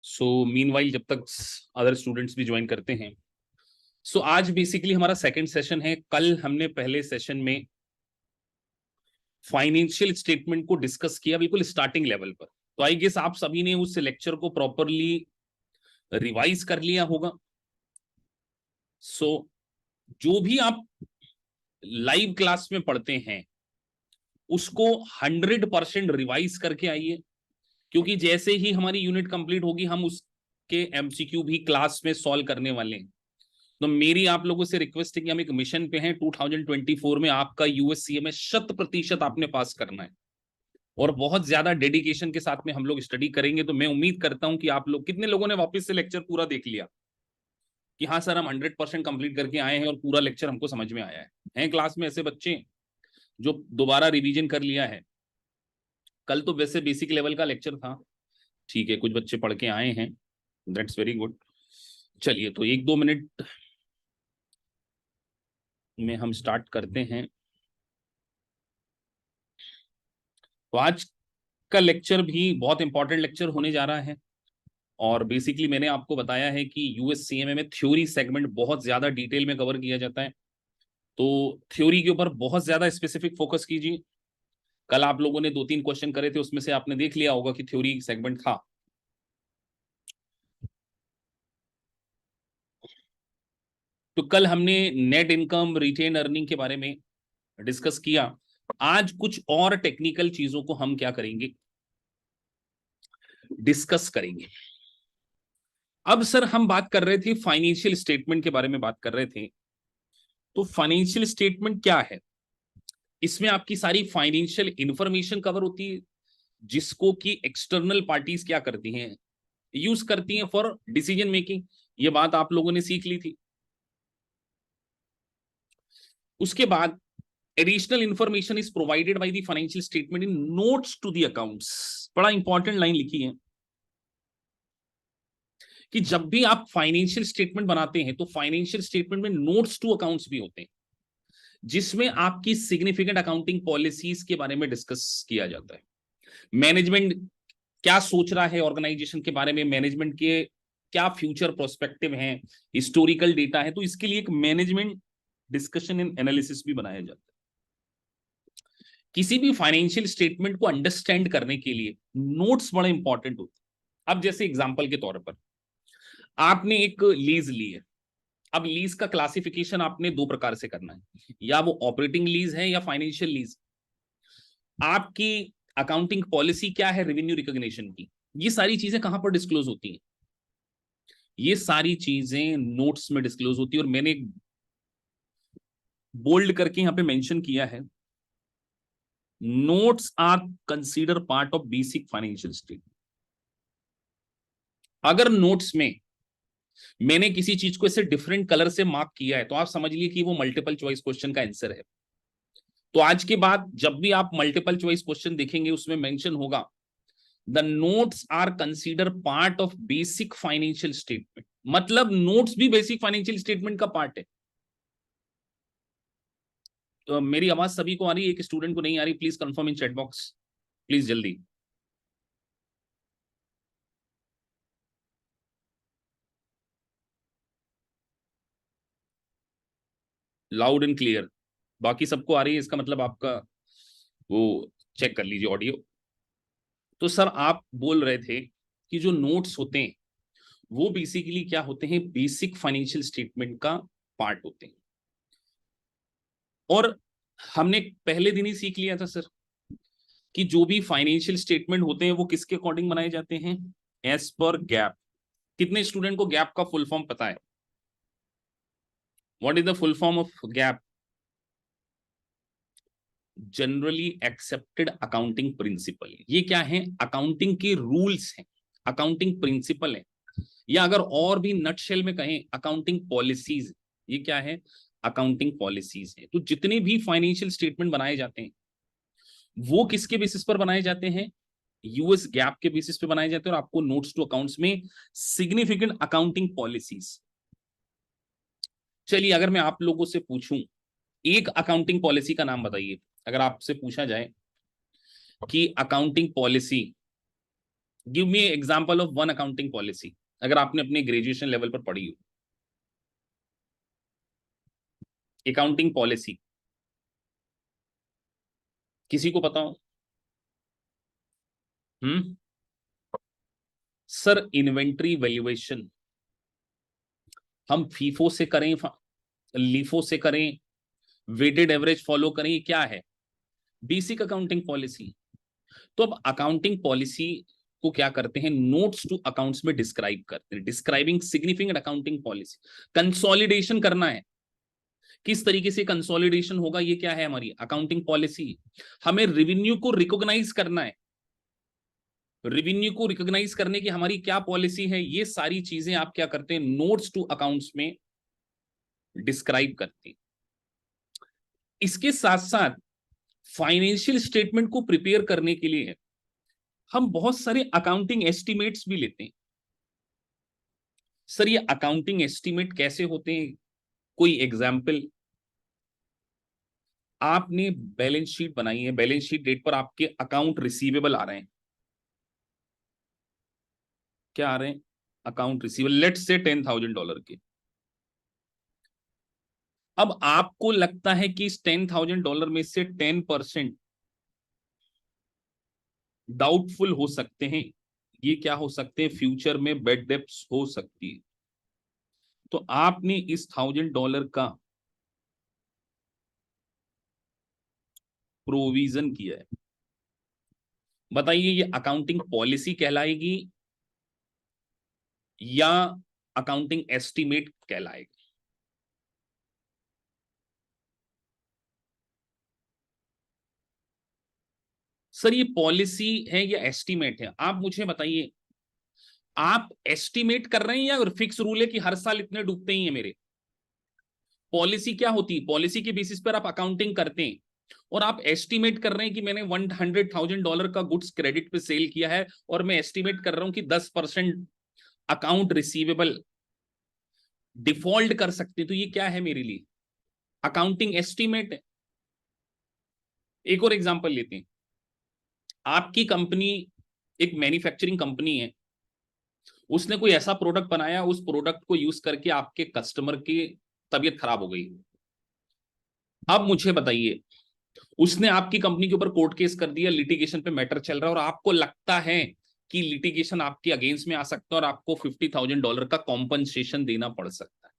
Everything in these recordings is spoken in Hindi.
सो मीनवाइल जब तक अदर स्टूडेंट्स भी ज्वाइन करते हैं, सो आज बेसिकली हमारा सेकंड सेशन है। कल हमने पहले सेशन में फाइनेंशियल स्टेटमेंट को डिस्कस किया बिल्कुल स्टार्टिंग लेवल पर। तो आई गेस आप सभी ने उस लेक्चर को प्रॉपरली रिवाइज कर लिया होगा। सो जो भी आप लाइव क्लास में पढ़ते हैं उसको 100% रिवाइज करके आइए, क्योंकि जैसे ही हमारी यूनिट कंप्लीट होगी हम उसके एमसीक्यू भी क्लास में सॉल्व करने वाले हैं। तो मेरी आप लोगों से रिक्वेस्ट है कि हम एक मिशन पे हैं। 2024 में आपका यूएससीए में 100% आपने पास करना है और बहुत ज्यादा डेडिकेशन के साथ में हम लोग स्टडी करेंगे। तो मैं उम्मीद करता हूं कि आप लोग, कितने लोगों ने वापस से लेक्चर पूरा देख लिया कि हाँ सर हम 100% कंप्लीट करके आए हैं और पूरा लेक्चर हमको समझ में आया है? हैं क्लास में ऐसे बच्चे जो दोबारा रिवीजन कर लिया है? कल तो वैसे बेसिक लेवल का लेक्चर था, ठीक है, कुछ बच्चे पढ़ के आए हैं, दैट्स वेरी गुड। चलिए तो 1-2 मिनट में हम स्टार्ट करते हैं। तो आज का लेक्चर भी बहुत इंपॉर्टेंट लेक्चर होने जा रहा है और बेसिकली मैंने आपको बताया है कि यूएससीएमए में थ्योरी सेगमेंट बहुत ज्यादा डिटेल में कवर किया जाता है। तो थ्योरी के ऊपर बहुत ज्यादा स्पेसिफिक फोकस कीजिए। कल आप लोगों ने 2-3 क्वेश्चन करे थे, उसमें से आपने देख लिया होगा कि थ्योरी सेगमेंट था। तो कल हमने नेट इनकम, रिटेन अर्निंग के बारे में डिस्कस किया। आज कुछ और टेक्निकल चीजों को हम क्या करेंगे, डिस्कस करेंगे। अब सर हम बात कर रहे थे फाइनेंशियल स्टेटमेंट के बारे में बात कर रहे थे। तो फाइनेंशियल स्टेटमेंट क्या है? इसमें आपकी सारी फाइनेंशियल इंफॉर्मेशन कवर होती है जिसको कि एक्सटर्नल पार्टीज क्या करती हैं, यूज करती हैं फॉर डिसीजन मेकिंग। ये बात आप लोगों ने सीख ली थी। उसके बाद additional information is provided by the financial statement in notes to the accounts. बड़ा इंपॉर्टेंट लाइन लिखी है कि जब भी आप फाइनेंशियल स्टेटमेंट बनाते हैं तो फाइनेंशियल स्टेटमेंट में नोट्स टू अकाउंट्स भी होते हैं जिसमें आपकी सिग्निफिकेंट अकाउंटिंग पॉलिसीज के बारे में डिस्कस किया जाता है। मैनेजमेंट क्या सोच रहा है ऑर्गेनाइजेशन के बारे में, मैनेजमेंट के क्या फ्यूचर प्रोस्पेक्टिव हैं, हिस्टोरिकल डेटा है। तो इसके लिए एक मैनेजमेंट डिस्कशन एंड एनालिसिस भी बनाया जाता है। किसी भी फाइनेंशियल स्टेटमेंट को अंडरस्टैंड करने के लिए नोट्स बड़े इंपॉर्टेंट होते हैं। अब जैसे एग्जांपल के तौर पर आपने एक लीज ली है। अब लीज का क्लासिफिकेशन आपने 2 प्रकार से करना है, या वो ऑपरेटिंग लीज है या फाइनेंशियल लीज। आपकी अकाउंटिंग पॉलिसी क्या है रेवेन्यू रिकॉग्निशन की, ये सारी चीजें कहां पर डिस्क्लोज होती हैं? ये सारी चीजें नोट्स में डिस्क्लोज होती है और मैंने बोल्ड करके यहां पे मेंशन किया है, notes are consider part of basic financial statement. अगर नोट्स में मैंने किसी चीज को ऐसे डिफरेंट कलर से मार्क किया है तो आप समझ लीजिए कि वो मल्टीपल चॉइस क्वेश्चन का आंसर है। तो आज के बाद जब भी आप मल्टीपल चॉइस क्वेश्चन देखेंगे उसमें मेंशन होगा the notes are consider part of basic financial statement, मतलब नोट्स भी बेसिक फाइनेंशियल स्टेटमेंट का पार्ट है। तो मेरी आवाज सभी को आ रही है? एक स्टूडेंट को नहीं आ रही, please confirm in chat box, please जल्दी। लाउड एंड क्लियर, बाकी सबको आ रही है, इसका मतलब आपका वो चेक कर लीजिए ऑडियो। तो सर आप बोल रहे थे कि जो नोट्स होते हैं वो बेसिकली क्या होते हैं, बेसिक फाइनेंशियल स्टेटमेंट का पार्ट होते हैं। और हमने पहले दिन ही सीख लिया था सर कि जो भी फाइनेंशियल स्टेटमेंट होते हैं वो किसके अकॉर्डिंग बनाए जाते हैं, एज पर गैप। कितने स्टूडेंट को गैप का फुल फॉर्म पता है? What is the full form of gap? Generally accepted accounting principle. ये क्या है? अकाउंटिंग के रूल्स हैं, अकाउंटिंग प्रिंसिपल है, या अगर और भी नटशेल में कहें अकाउंटिंग पॉलिसीज। ये क्या है? अकाउंटिंग पॉलिसीज है। तो जितने भी फाइनेंशियल स्टेटमेंट बनाए जाते हैं वो किसके बेसिस पर बनाए जाते हैं? यूएस गैप के बेसिस पे बनाए जाते हैं। और आपको नोट्स टू अकाउंट्स में सिग्निफिकेंट अकाउंटिंग पॉलिसीज। चलिए अगर मैं आप लोगों से पूछूं एक अकाउंटिंग पॉलिसी का नाम बताइए, अगर आपसे पूछा जाए कि accounting policy give me example of one accounting policy, अगर आपने अपने ग्रेजुएशन लेवल पर पढ़ी हो अकाउंटिंग पॉलिसी, किसी को पता हो? सर इन्वेंट्री वैल्यूएशन हम फीफो से करें, लीफो से करें, वेटेड एवरेज फॉलो करें, ये क्या है? Basic accounting policy. तो अब अकाउंटिंग पॉलिसी को क्या करते हैं, नोट्स टू अकाउंट्स में डिस्क्राइब करते हैं, describing significant accounting policy. Consolidation करना है, किस तरीके से कंसोलिडेशन होगा, ये क्या है हमारी अकाउंटिंग पॉलिसी। हमें रेवेन्यू को रिकॉग्नाइज करना है, रेवेन्यू को रिकॉग्नाइज करने की हमारी क्या पॉलिसी है, ये सारी चीजें आप क्या करते हैं, नोट्स टू अकाउंट्स में डिस्क्राइब करते हैं। इसके साथ साथ फाइनेंशियल स्टेटमेंट को प्रिपेयर करने के लिए हम बहुत सारे अकाउंटिंग एस्टिमेट्स भी लेते हैं। सर ये अकाउंटिंग एस्टिमेट कैसे होते हैं, कोई एग्जाम्पल? आपने बैलेंस शीट बनाई है, बैलेंस शीट डेट पर आपके अकाउंट रिसीवेबल आ रहे हैं, क्या आ रहे हैं, अकाउंट रिसीवेबल, लेट्स से $10,000 के। अब आपको लगता है कि इस $10,000 में से 10% डाउटफुल हो सकते हैं, ये क्या हो सकते हैं, फ्यूचर में बैड डेब्ट्स हो सकती है। तो आपने इस $1,000 का प्रोविजन किया है। बताइए ये अकाउंटिंग पॉलिसी कहलाएगी या अकाउंटिंग एस्टिमेट कहलाएगा? सर ये पॉलिसी है या एस्टिमेट है, आप मुझे बताइए। आप एस्टिमेट कर रहे हैं या फिक्स रूल है कि हर साल इतने डूबते ही हैं मेरे? पॉलिसी क्या होती है, पॉलिसी के बेसिस पर आप अकाउंटिंग करते हैं, और आप एस्टिमेट कर रहे हैं कि मैंने $100,000 का गुड्स क्रेडिट पे सेल किया है, और मैं एस्टिमेट कर रहा हूं कि 10% अकाउंट रिसीवेबल डिफॉल्ट कर सकते, तो ये क्या है मेरे लिए, अकाउंटिंग एस्टिमेट है। एक और एग्जांपल लेते हैं, आपकी कंपनी एक मैन्युफैक्चरिंग कंपनी है, उसने कोई ऐसा प्रोडक्ट बनाया, उस प्रोडक्ट को यूज करके आपके कस्टमर की तबीयत खराब हो गई। अब मुझे बताइए, उसने आपकी कंपनी के ऊपर कोर्ट केस कर दिया, लिटिगेशन पे मैटर चल रहा है, और आपको लगता है कि लिटिगेशन आपके अगेंस्ट में आ सकता है और आपको $50,000 का कॉम्पनसेशन देना पड़ सकता है।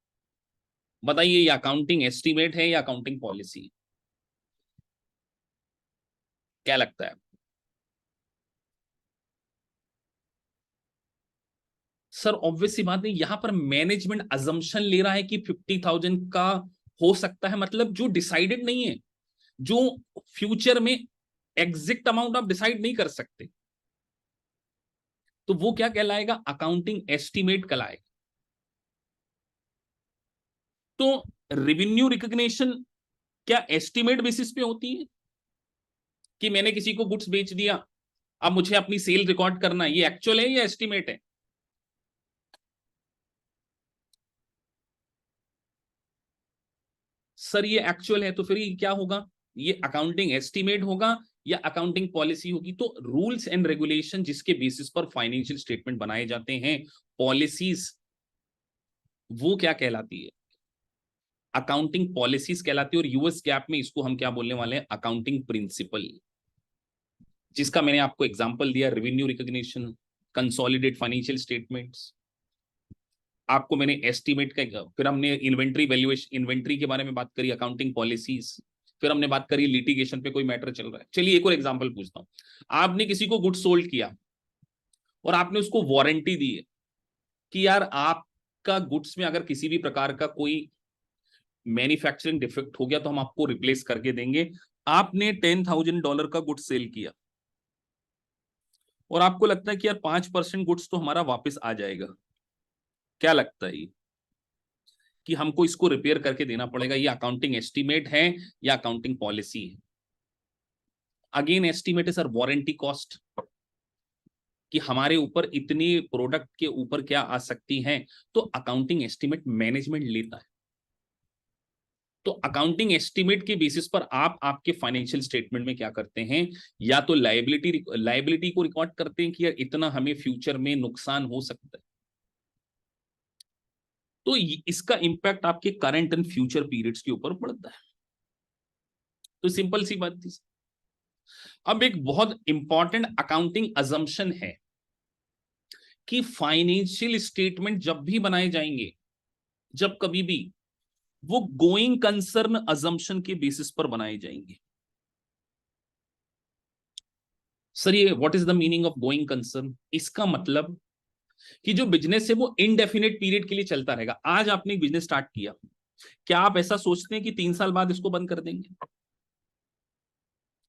बताइए ये अकाउंटिंग एस्टिमेट है या अकाउंटिंग पॉलिसी, क्या लगता है? सर ऑब्वियस सी बात नहीं, यहां पर मैनेजमेंट अजम्पशन ले रहा है कि 50,000 का हो सकता है, मतलब जो डिसाइडेड नहीं है, जो फ्यूचर में एग्जैक्ट अमाउंट आप डिसाइड नहीं कर सकते, तो वो क्या कहलाएगा, अकाउंटिंग एस्टिमेट कहलाएगा। तो रेवेन्यू रिकॉग्निशन क्या एस्टिमेट बेसिस पे होती है, कि मैंने किसी को गुड्स बेच दिया, अब मुझे अपनी सेल रिकॉर्ड करना है, ये एक्चुअल है या एस्टिमेट है? सर ये एक्चुअल है, तो फिर ये क्या होगा, ये अकाउंटिंग एस्टिमेट होगा या अकाउंटिंग पॉलिसी होगी? तो रूल्स एंड रेगुलेशन जिसके बेसिस पर फाइनेंशियल स्टेटमेंट बनाए जाते हैं, पॉलिसीज, वो क्या कहलाती है, अकाउंटिंग पॉलिसीज कहलाती है। और यूएस गैप में इसको हम क्या बोलने वाले हैं, अकाउंटिंग प्रिंसिपल, जिसका मैंने आपको एग्जांपल दिया, revenue recognition, consolidate financial statements, आपको मैंने एस्टिमेट का, फिर हमने इन्वेंट्री वैल्यूएशन, इन्वेंट्री के बारे में बात करी, अकाउंटिंग पॉलिसीज, फिर हमने बात करी लिटिगेशन पे कोई मैटर चल रहा है। चलिए एक और एग्जांपल पूछता हूं, आपने किसी को गुड सोल्ड किया और आपने उसको वारंटी दी है कि यार आपका गुड्स में अगर किसी भी प्रकार का कोई मैन्युफैक्चरिंग डिफेक्ट हो गया तो हम आपको रिप्लेस करके देंगे। आपने $10,000 का गुड्स सेल किया और आपको लगता है कि यार 5% गुड्स तो हमारा वापस आ जाएगा, क्या लगता है कि हमको इसको रिपेयर करके देना पड़ेगा, ये अकाउंटिंग एस्टिमेट है या अकाउंटिंग पॉलिसी है? अगेन एस्टिमेट है सर, वारंटी कॉस्ट, कि हमारे ऊपर इतनी प्रोडक्ट के ऊपर क्या आ सकती हैं, तो अकाउंटिंग एस्टिमेट मैनेजमेंट लेता है। तो अकाउंटिंग एस्टिमेट के बेसिस पर आप आपके फाइनेंशियल स्टेटमेंट में क्या करते हैं, या तो लायबिलिटी को रिकॉर्ड करते हैं कि यार इतना हमें फ्यूचर में नुकसान हो सकता है, तो इसका इंपैक्ट आपके करंट एंड फ्यूचर पीरियड्स के ऊपर पड़ता है। तो सिंपल सी बात थी। अब एक बहुत इंपॉर्टेंट अकाउंटिंग अजम्पशन है कि फाइनेंशियल स्टेटमेंट जब भी बनाए जाएंगे, जब कभी भी, वो गोइंग कंसर्न अजम्पशन के बेसिस पर बनाए जाएंगे। सर ये what is the meaning of going concern? इसका मतलब कि जो बिजनेस है वो इनडेफिनेट पीरियड के लिए चलता रहेगा। आज आपने एक बिजनेस स्टार्ट किया, क्या आप ऐसा सोचते हैं कि 3 साल बाद इसको बंद कर देंगे?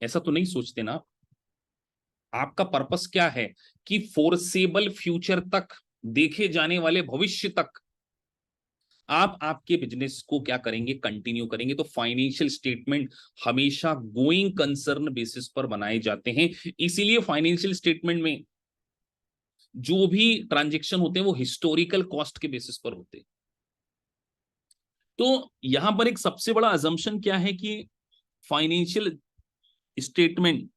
ऐसा तो नहीं सोचते ना। आपका पर्पस क्या है कि फोरसेबल फ्यूचर तक, देखे जाने वाले भविष्य तक आप आपके बिजनेस को क्या करेंगे, कंटिन्यू करेंगे। तो फाइनेंशियल स्टेटमेंट हमेशा गोइंग कंसर्न बेसिस पर बनाए जाते हैं। इसीलिए फाइनेंशियल स्टेटमेंट में जो भी ट्रांजेक्शन होते हैं वो हिस्टोरिकल कॉस्ट के बेसिस पर होते हैं। तो यहां पर एक सबसे बड़ा अजम्पशन क्या है कि financial statement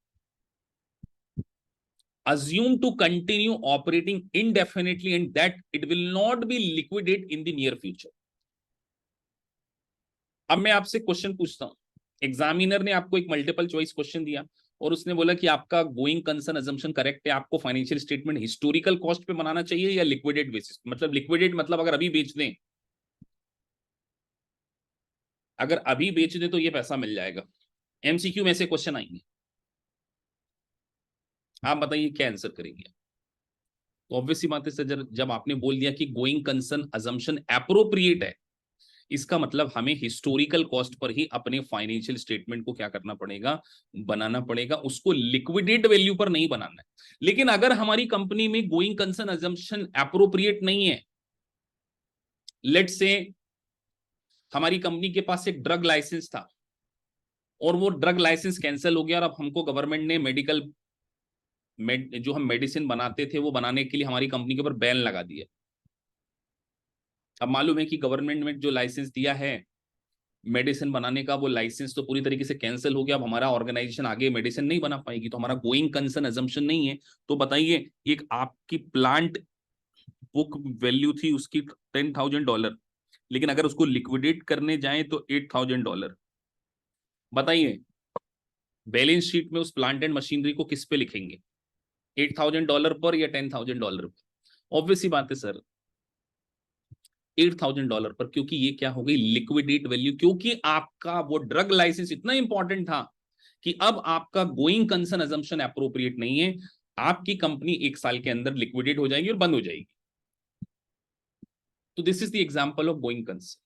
assume to continue operating indefinitely and that it will not be liquidate in the near future. अब मैं आपसे क्वेश्चन पूछता हूं, एग्जामिनर ने आपको एक मल्टीपल चॉइस क्वेश्चन दिया और उसने बोला कि आपका गोइंग कंसर्न अजम्पशन करेक्ट है, आपको फाइनेंशियल स्टेटमेंट हिस्टोरिकल कॉस्ट पे बनाना चाहिए या लिक्विडेट बेसिस। मतलब लिक्विडेट मतलब अगर अभी बेच दें, अगर अभी बेच दें तो ये पैसा मिल जाएगा। एमसीक्यू में से क्वेश्चन आएंगे, आप बताइए क्या आंसर करेंगे? तो ऑब्वियसली बात है सर, जब आपने बोल दिया कि गोइंग कंसर्न अजम्पशन एप्रोप्रिएट है, इसका मतलब हमें हिस्टोरिकल कॉस्ट पर ही अपने फाइनेंशियल स्टेटमेंट को क्या करना पड़ेगा, बनाना पड़ेगा। उसको लिक्विडेट वैल्यू पर नहीं बनाना है। लेकिन अगर हमारी कंपनी में गोइंग कंसर्न अजम्पशन एप्रोप्रिएट नहीं है, लेट से हमारी कंपनी के पास एक ड्रग लाइसेंस था और वो ड्रग लाइसेंस कैंसिल हो गया और अब हमको गवर्नमेंट ने जो हम मेडिसिन बनाते थे वो बनाने के लिए हमारी कंपनी के ऊपर बैन लगा दिया। अब मालूम है कि गवर्नमेंट ने जो लाइसेंस दिया है मेडिसिन बनाने का, वो लाइसेंस तो पूरी तरीके से कैंसिल हो गया। अब हमारा ऑर्गेनाइजेशन आगे मेडिसिन नहीं बना पाएगी, तो हमारा गोइंग कंसर्न अजम्पशन नहीं है। तो बताइए, एक आपकी प्लांट बुक वैल्यू थी उसकी $10,000, लेकिन अगर उसको लिक्विडेट करने जाए तो $8,000। बताइए बैलेंस शीट में उस प्लांट एंड मशीनरी को किस पे लिखेंगे, $8,000 पर या $10,000 पर? ऑब्वियसली बात है सर, $8,000 पर, क्योंकि ये क्या हो गई, लिक्विडेट वैल्यू। क्योंकि आपका वो ड्रग लाइसेंस इतना इंपॉर्टेंट था कि अब आपका गोइंग कंसर्न अजम्पशन एप्रोप्रिएट नहीं है। आपकी कंपनी 1 साल के अंदर लिक्विडेट हो जाएगी और बंद हो जाएगी। तो this is the example of going concern.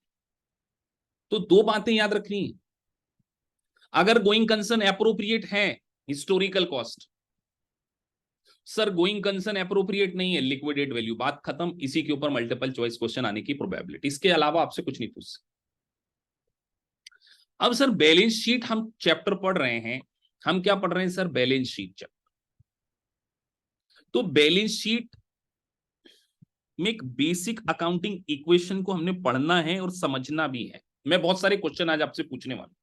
तो 2 बातें याद रखनी है। अगर गोइंग कंसर्न एप्रोप्रिएट है, historical cost. Sir going concern appropriate नहीं है, लिक्विडेट वैल्यू, बात खत्म। इसी के ऊपर मल्टीपल चॉइस क्वेश्चन आने की प्रोबेबिलिटी, इसके अलावा आपसे कुछ नहीं पूछ। अब सर बैलेंस शीट हम चैप्टर पढ़ रहे हैं, हम क्या पढ़ रहे हैं सर, बैलेंस शीट चैप्टर। तो बैलेंस शीट में एक बेसिक अकाउंटिंग इक्वेशन को हमने पढ़ना है और समझना भी है। मैं बहुत सारे क्वेश्चन आज आपसे पूछने वाला।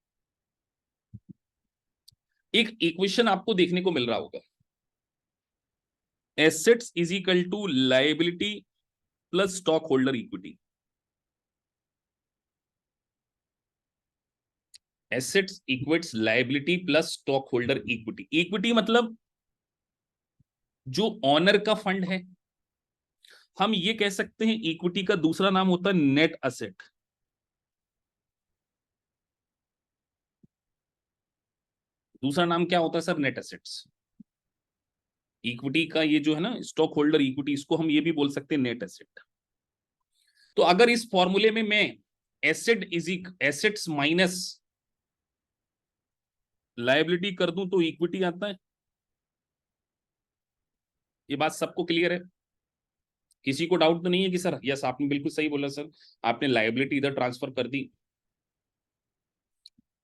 एक इक्वेशन आपको देखने को मिल रहा होगा, assets is equal to liability plus stock holder equity. Assets equals liability plus stock holder equity. Equity मतलब जो ऑनर का फंड है। हम ये कह सकते हैं इक्विटी का दूसरा नाम होता है नेट असेट। दूसरा नाम क्या होता है सर, नेट असेट्स। इक्विटी का ये जो है ना स्टॉक होल्डर इक्विटी, इसको हम ये भी बोल सकते हैं नेट एसेट। तो अगर इस फॉर्मूले में मैं एसेट्स माइनस लायबिलिटी कर दूं तो इक्विटी आता है। ये बात सबको क्लियर है? किसी को डाउट तो नहीं है कि सर यस आपने बिल्कुल सही बोला सर, आपने लायबिलिटी इधर ट्रांसफर कर दी,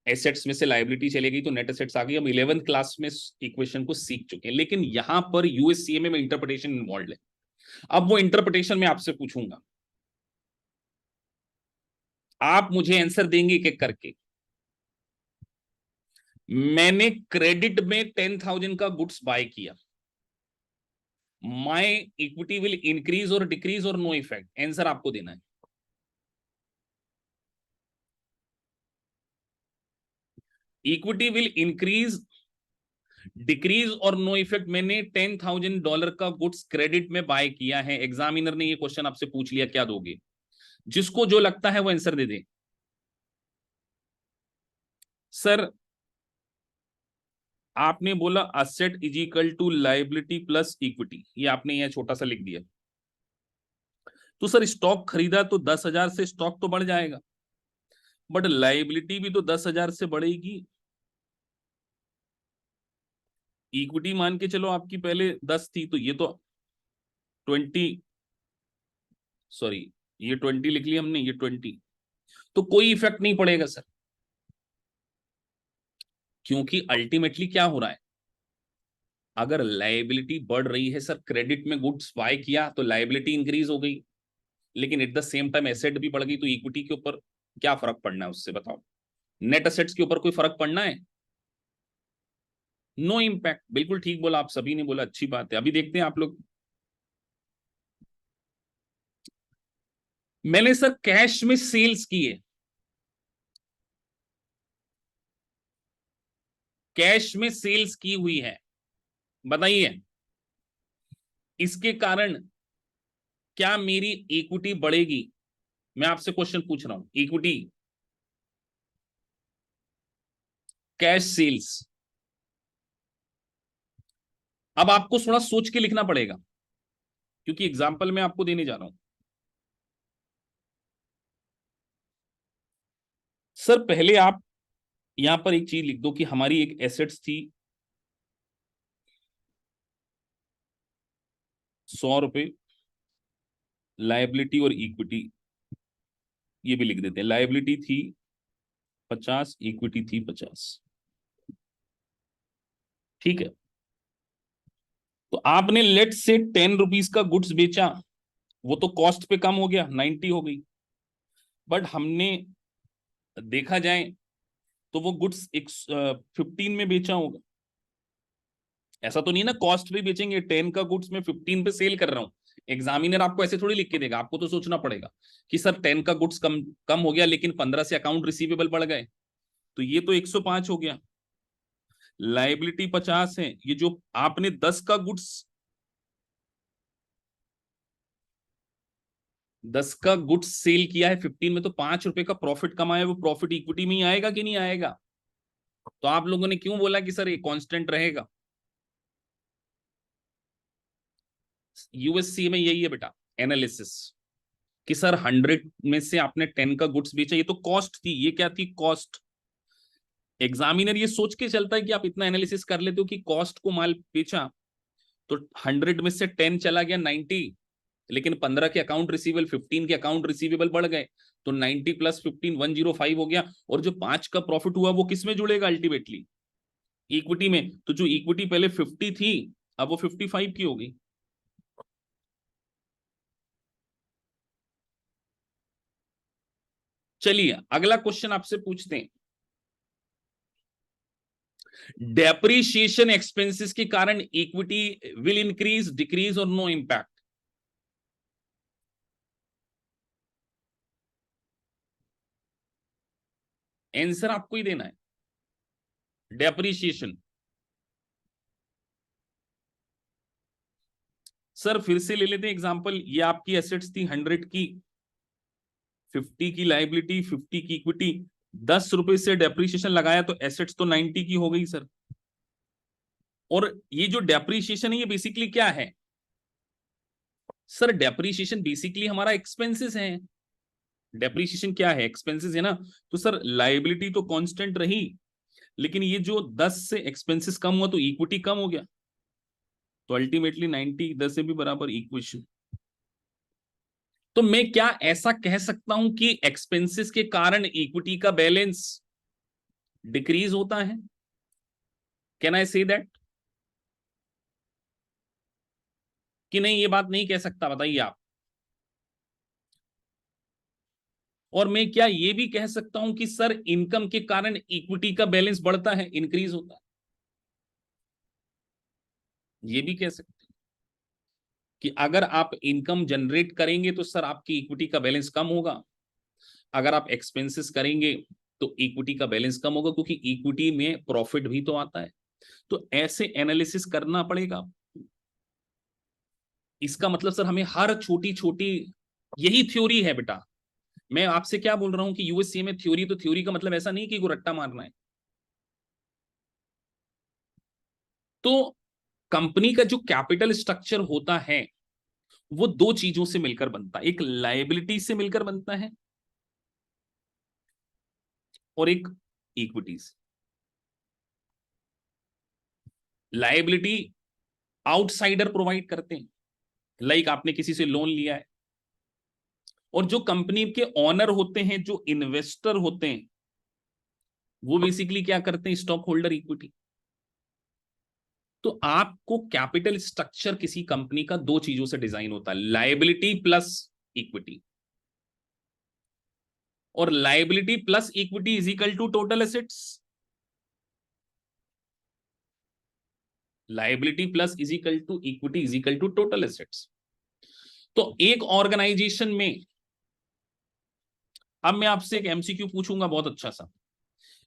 एसेट्स में से लायबिलिटी चली गई तो नेट एसेट्स आ गई। हम 11th क्लास में इक्वेशन को सीख चुके हैं, लेकिन यहां पर यूएससीएमए में इंटरप्रिटेशन इन्वॉल्व है। अब वो इंटरप्रिटेशन में आपसे पूछूंगा। आप मुझे आंसर देंगे एक एक करके। मैंने क्रेडिट में 10,000 का गुड्स बाय किया, माय इक्विटी विल इंक्रीज और डिक्रीज और नो इफेक्ट। आंसर आपको देना है। इक्विटी विल इंक्रीज, डिक्रीज और नो इफेक्ट। मैंने $10,000 का गुड्स क्रेडिट में बाय किया है। एग्जामिनर ने ये क्वेश्चन आपसे पूछ लिया, क्या दोगे? जिसको जो लगता है वो आंसर दे दे। सर आपने बोला asset is equal to liability plus equity, ये आपने यह छोटा सा लिख दिया। तो सर स्टॉक खरीदा तो 10,000 से स्टॉक तो बढ़ जाएगा, बट लाइबिलिटी भी तो 10,000 से बढ़ेगी। इक्विटी मान के चलो आपकी पहले 10 थी, तो ये तो 20, सॉरी ये 20 लिख लिया हमने, ये 20, तो कोई इफेक्ट नहीं पड़ेगा सर। क्योंकि अल्टीमेटली क्या हो रहा है, अगर लायबिलिटी बढ़ रही है सर, क्रेडिट में गुड्स बाय किया तो लायबिलिटी इंक्रीज हो गई, लेकिन at the same time asset भी बढ़ गई, तो इक्विटी के ऊपर क्या फर्क पड़ना है उससे बताओ? नेट एसेट्स के ऊपर कोई फर्क पड़ना है? No impact. बिल्कुल ठीक बोला आप सभी ने, बोला अच्छी बात है। अभी देखते हैं आप लोग। मैंने सर कैश में सेल्स किए, कैश में सेल्स की हुई है, बताइए इसके कारण क्या मेरी इक्विटी बढ़ेगी? मैं आपसे क्वेश्चन पूछ रहा हूं, इक्विटी, कैश सेल्स। अब आपको थोड़ा सोच के लिखना पड़ेगा, क्योंकि एग्जाम्पल मैं आपको देने जा रहा हूं। सर पहले आप यहां पर एक चीज लिख दो कि हमारी एक एसेट्स थी 100 रुपए, लायबिलिटी और इक्विटी ये भी लिख देते हैं। लायबिलिटी थी 50, इक्विटी थी 50, ठीक है। तो आपने लेट से 10 रुपीज का गुड्स बेचा, वो तो कॉस्ट पे कम हो गया, 90 हो गई। बट हमने देखा जाए तो वो गुड्स एक 15 में बेचा होगा। ऐसा तो नहीं है ना कॉस्ट पे बेचेंगे, 10 का गुड्स में 15 पे सेल कर रहा हूं। एग्जामिनर आपको ऐसे थोड़ी लिख के देगा, आपको तो सोचना पड़ेगा कि सर 10 का गुड्स कम कम हो गया, लेकिन 15 से अकाउंट रिसीवेबल बढ़ गए, तो ये तो 105 हो गया। लाइबिलिटी 50 है, ये जो आपने 10 का गुड्स, 10 का गुड्स सेल किया है 15 में, तो 5 रुपए का प्रॉफिट कमाया, वो प्रॉफिट इक्विटी में ही आएगा कि नहीं आएगा? तो आप लोगों ने क्यों बोला कि सर ये कांस्टेंट रहेगा? यूएससी में यही है बेटा एनालिसिस, कि सर 100 में से आपने 10 का गुड्स बेचा, ये तो कॉस्ट थी, ये क्या थी? कॉस्ट। एग्जामिनर ये सोच के चलता है कि आप इतना एनालिसिस कर लेते हो कि कॉस्ट को माल बेचा, तो 100 में से 10 चला गया 90, लेकिन 15 के अकाउंट रिसीवेबल, 15 के अकाउंट रिसीवेबल बढ़ गए, तो 90 प्लस 15 105 हो गया। और जो 5 का प्रॉफिट हुआ वो किस में जुड़ेगा अल्टीमेटली? इक्विटी में। तो जो इक्विटी पहले 50 थी, अब वो 55 की हो गई। चलिए अगला क्वेश्चन आपसे पूछते हैं। डेप्रीशिएशन एक्सपेंसेस के कारण इक्विटी विल इंक्रीज, डिक्रीज और नो इंपैक्ट? आंसर आपको ही देना है। डेप्रीशिएशन, सर फिर से ले लेते हैं एग्जांपल। ये आपकी एसेट्स थी 100 की, 50 की लाइबिलिटी, 50 की इक्विटी, 10 रुपए से डेप्रीशिएशन लगाया तो एसेट्स तो 90 की हो गई सर। और ये जो डेप्रीशिएशन है ये बेसिकली क्या है? सर डेप्रीशिएशन बेसिकली हमारा एक्सपेंसेस है। डेप्रीशिएशन क्या है? एक्सपेंसेस है ना। तो सर लाइबिलिटी तो कांस्टेंट रही, लेकिन ये जो 10 से एक्सपेंसेस कम हुआ तो इक्विटी कम हो गया, तो अल्टीमेटली 90 10 से भी बराबर इक्वेशन। तो मैं क्या ऐसा कह सकता हूं कि एक्सपेंसेस के कारण इक्विटी का बैलेंस डिक्रीज होता है? कैन आई से दैट कि नहीं? ये बात नहीं कह सकता, बताइए आप। और मैं क्या ये भी कह सकता हूं कि सर इनकम के कारण इक्विटी का बैलेंस बढ़ता है, इंक्रीज होता है? ये भी कह सकते हैं कि अगर आप इनकम जनरेट करेंगे तो सर आपकी इक्विटी का बैलेंस कम होगा, अगर आप एक्सपेंसेस करेंगे तो इक्विटी का बैलेंस कम होगा, क्योंकि इक्विटी में प्रॉफिट भी तो आता है। तो ऐसे एनालिसिस करना पड़ेगा। इसका मतलब सर हमें हर छोटी छोटी, यही थ्योरी है बेटा। मैं आपसे क्या बोल रहा हूं कि यूएससीए में थ्योरी, तो थ्योरी का मतलब ऐसा नहीं कि रट्टा मारना है। तो कंपनी का जो कैपिटल स्ट्रक्चर होता है वो दो चीजों से मिलकर बनता है, एक लायबिलिटी से मिलकर बनता है और एक इक्विटीज। लायबिलिटी आउटसाइडर प्रोवाइड करते हैं, लाइक आपने किसी से लोन लिया है, और जो कंपनी के ओनर होते हैं, जो इन्वेस्टर होते हैं, वो बेसिकली क्या करते हैं, स्टॉक होल्डर इक्विटी। तो आपको कैपिटल स्ट्रक्चर किसी कंपनी का दो चीजों से डिजाइन होता है, लायबिलिटी प्लस इक्विटी। और liability plus equity is equal to total assets. Liability plus is equal to equity is equal to total assets. तो एक ऑर्गेनाइजेशन में, अब मैं आपसे एक एमसीक्यू पूछूंगा बहुत अच्छा सा।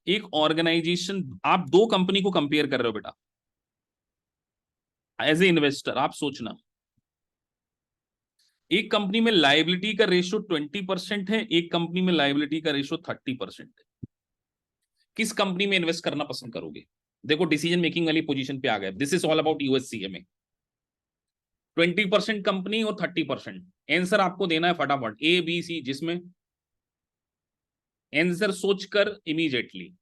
एक ऑर्गेनाइजेशन, आप दो कंपनी को कंपेयर कर रहे हो बेटा, एज ए इन्वेस्टर आप सोचना, एक कंपनी में लायबिलिटी का रेशियो 20% है, एक कंपनी में लायबिलिटी का रेशियो 30% है। किस कंपनी में इन्वेस्ट करना पसंद करोगे? देखो डिसीजन मेकिंग वाली पोजीशन पे आ गए। दिस इज ऑल अबाउट यूएससीए में 20% कंपनी और 30%। आंसर आपको देना है फटाफट, ए बी सी, जिसमें आंसर सोचकर इमीडिएटली।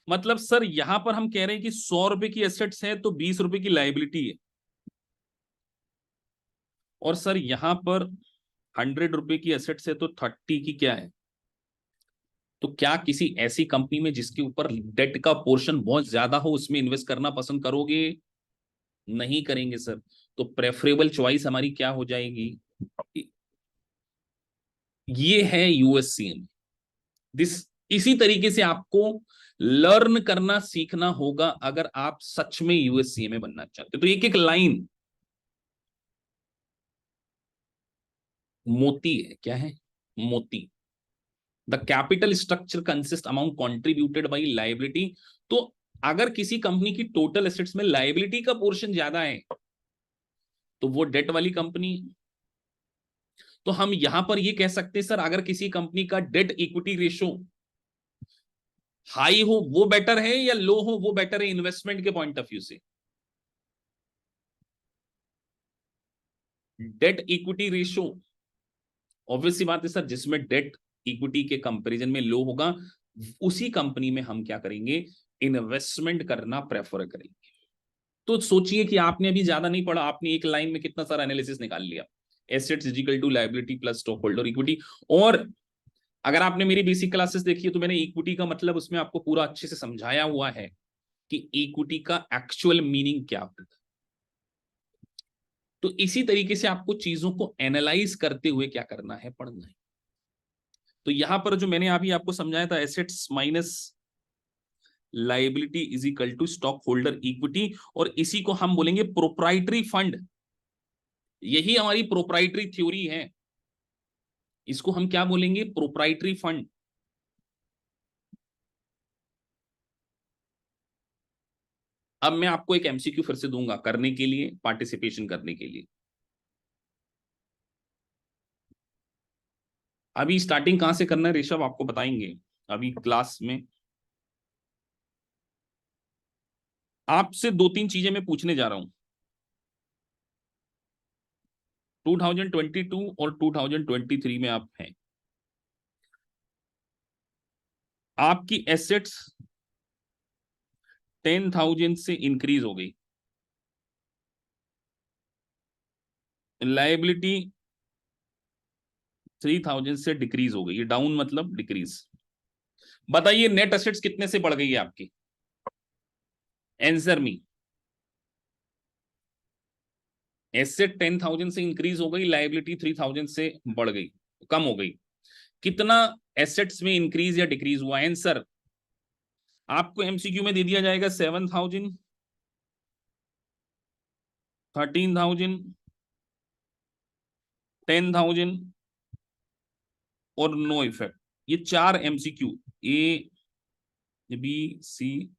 मतलब सर यहां पर हम कह रहे हैं कि 100 रुपए की एसेट्स है तो 20 रुपए की लायबिलिटी है, और सर यहां पर 100 रुपए की एसेट्स है तो 30 की क्या है? तो क्या किसी ऐसी कंपनी में जिसके ऊपर डेट का पोर्शन बहुत ज्यादा हो उसमें इन्वेस्ट करना पसंद करोगे? नहीं करेंगे सर। तो प्रेफरेबल चॉइस हमारी क्या हो जाएगी? ये है यूएससीएम। दिस, इसी तरीके से आपको लर्न करना सीखना होगा अगर आप सच में यूएससीए में बनना चाहते हो। तो एक एक लाइन मोती है, क्या है? मोती। The capital structure consist amount contributed by liability. तो अगर किसी कंपनी की टोटल एसेट्स में लाइबिलिटी का पोर्शन ज्यादा है तो वो डेट वाली कंपनी। तो हम यहां पर ये कह सकते हैं सर, अगर किसी कंपनी का डेट इक्विटी रेशियो हाई हो वो बेटर है या लो हो वो बेटर है इन्वेस्टमेंट के पॉइंट ऑफ व्यू से? डेट इक्विटी रेशियो ऑब्वियस सी बात है सर, जिसमें डेट इक्विटी के कंपैरिजन में लो होगा उसी कंपनी में हम क्या करेंगे, इन्वेस्टमेंट करना प्रेफर करेंगे। तो सोचिए कि आपने अभी ज्यादा नहीं पढ़ा, आपने एक लाइन में कितना सारा एनालिसिस निकाल लिया, assets is equal to liability plus stock holder equity. और अगर आपने मेरी बेसिक क्लासेस देखी है तो मैंने इक्विटी का मतलब उसमें आपको पूरा अच्छे से समझाया हुआ है कि इक्विटी का एक्चुअल मीनिंग क्या होता है। तो इसी तरीके से आपको चीजों को एनालाइज करते हुए क्या करना है, पढ़ना है। तो यहां पर जो मैंने अभी आपको समझाया था, assets minus liability is equal to stock holder equity, और इसी को हम बोलेंगे प्रोप्राइटरी फंड। यही हमारी प्रोप्राइटरी थ्योरी है, इसको हम क्या बोलेंगे, प्रोप्राइटरी फंड। अब मैं आपको एक एमसीक्यू फिर से दूंगा करने के लिए, पार्टिसिपेशन करने के लिए। अभी स्टार्टिंग कहां से करना है ऋषभ, आपको बताएंगे अभी क्लास में। आपसे दो तीन चीजें मैं पूछने जा रहा हूं। 2022 और 2023 में आप हैं, आपकी एसेट्स 10,000 से इंक्रीज हो गई, लायबिलिटी 3,000 से डिक्रीज हो गई। ये डाउन मतलब डिक्रीज। बताइए नेट एसेट्स कितने से बढ़ गई है आपकी? Answer me. एसेट 10,000 से इंक्रीज हो गई, लायबिलिटी 3,000 से बढ़ गई, कम हो गई। कितना एसेट्स में इंक्रीज या डिक्रीज हुआ? आंसर आपको एमसीक्यू में दे दिया जाएगा 7,000, 13,000, 10,000 और नो इफेक्ट। ये 4 एमसीक्यू, ए, बी, सी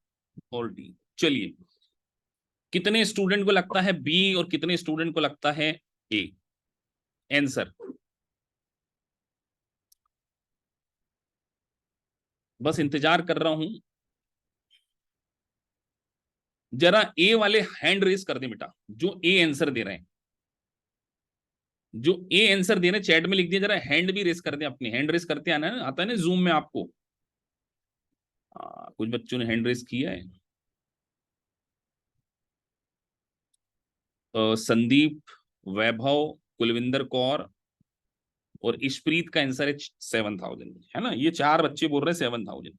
और डी। चलिए, कितने स्टूडेंट को लगता है बी और कितने स्टूडेंट को लगता है ए? आंसर बस इंतजार कर रहा हूं, जरा ए वाले हैंड रेस कर दे बेटा, जो ए आंसर दे रहे हैं। जो ए आंसर दे रहे हैं चैट में लिख दिया, जरा हैंड भी रेस कर दे, अपनी हैंड रेस करते आना है, आता है ना जूम में आपको। कुछ बच्चों ने हैंड रेस किया है। संदीप, वैभव, कुलविंदर कौर और इशप्रीत का आंसर है 7,000, है ना? ये 4 बच्चे बोल रहे हैं 7,000।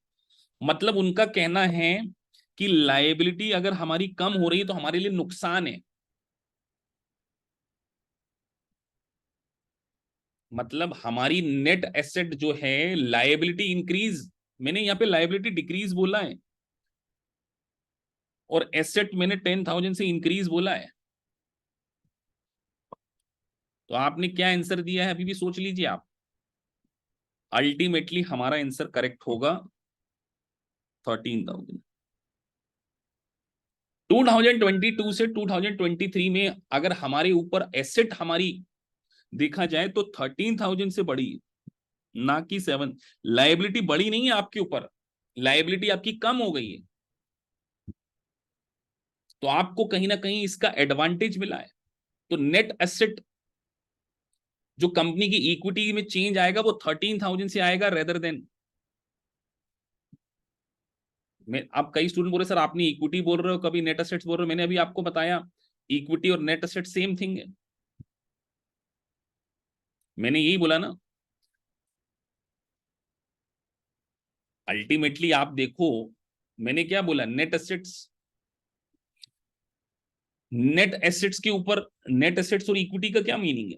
मतलब उनका कहना है कि लायबिलिटी अगर हमारी कम हो रही है तो हमारे लिए नुकसान है। मतलब हमारी नेट एसेट जो है, लायबिलिटी इंक्रीज, मैंने यहाँ पे लायबिलिटी डिक्रीज बोला है, और एसेट मैंने 10,000 से इंक्रीज बोला है। तो आपने क्या आंसर दिया है अभी भी सोच लीजिए आप। अल्टीमेटली हमारा आंसर करेक्ट होगा 13,000। 2022 से 2023 में अगर हमारे ऊपर एसेट हमारी देखा जाए तो 13,000 से बड़ी है, ना कि 7। लायबिलिटी बड़ी नहीं है आपके ऊपर, लायबिलिटी आपकी कम हो गई है। तो आपको कहीं ना कहीं इसका एडवांटेज मिला है। तो नेट एसेट जो कंपनी की इक्विटी में चेंज आएगा वो 13,000 से आएगा, रेदर देन। मैं, आप कई स्टूडेंट बोल रहे सर आपने इक्विटी बोल रहे हो, कभी नेट एसेट्स बोल रहे हो। मैंने अभी आपको बताया इक्विटी और नेट एसेट सेम थिंग है, मैंने यही बोला ना। अल्टीमेटली आप देखो, मैंने क्या बोला, नेट एसेट्स, नेट एसेट्स के ऊपर, नेट एसेट्स और इक्विटी का क्या मीनिंग है?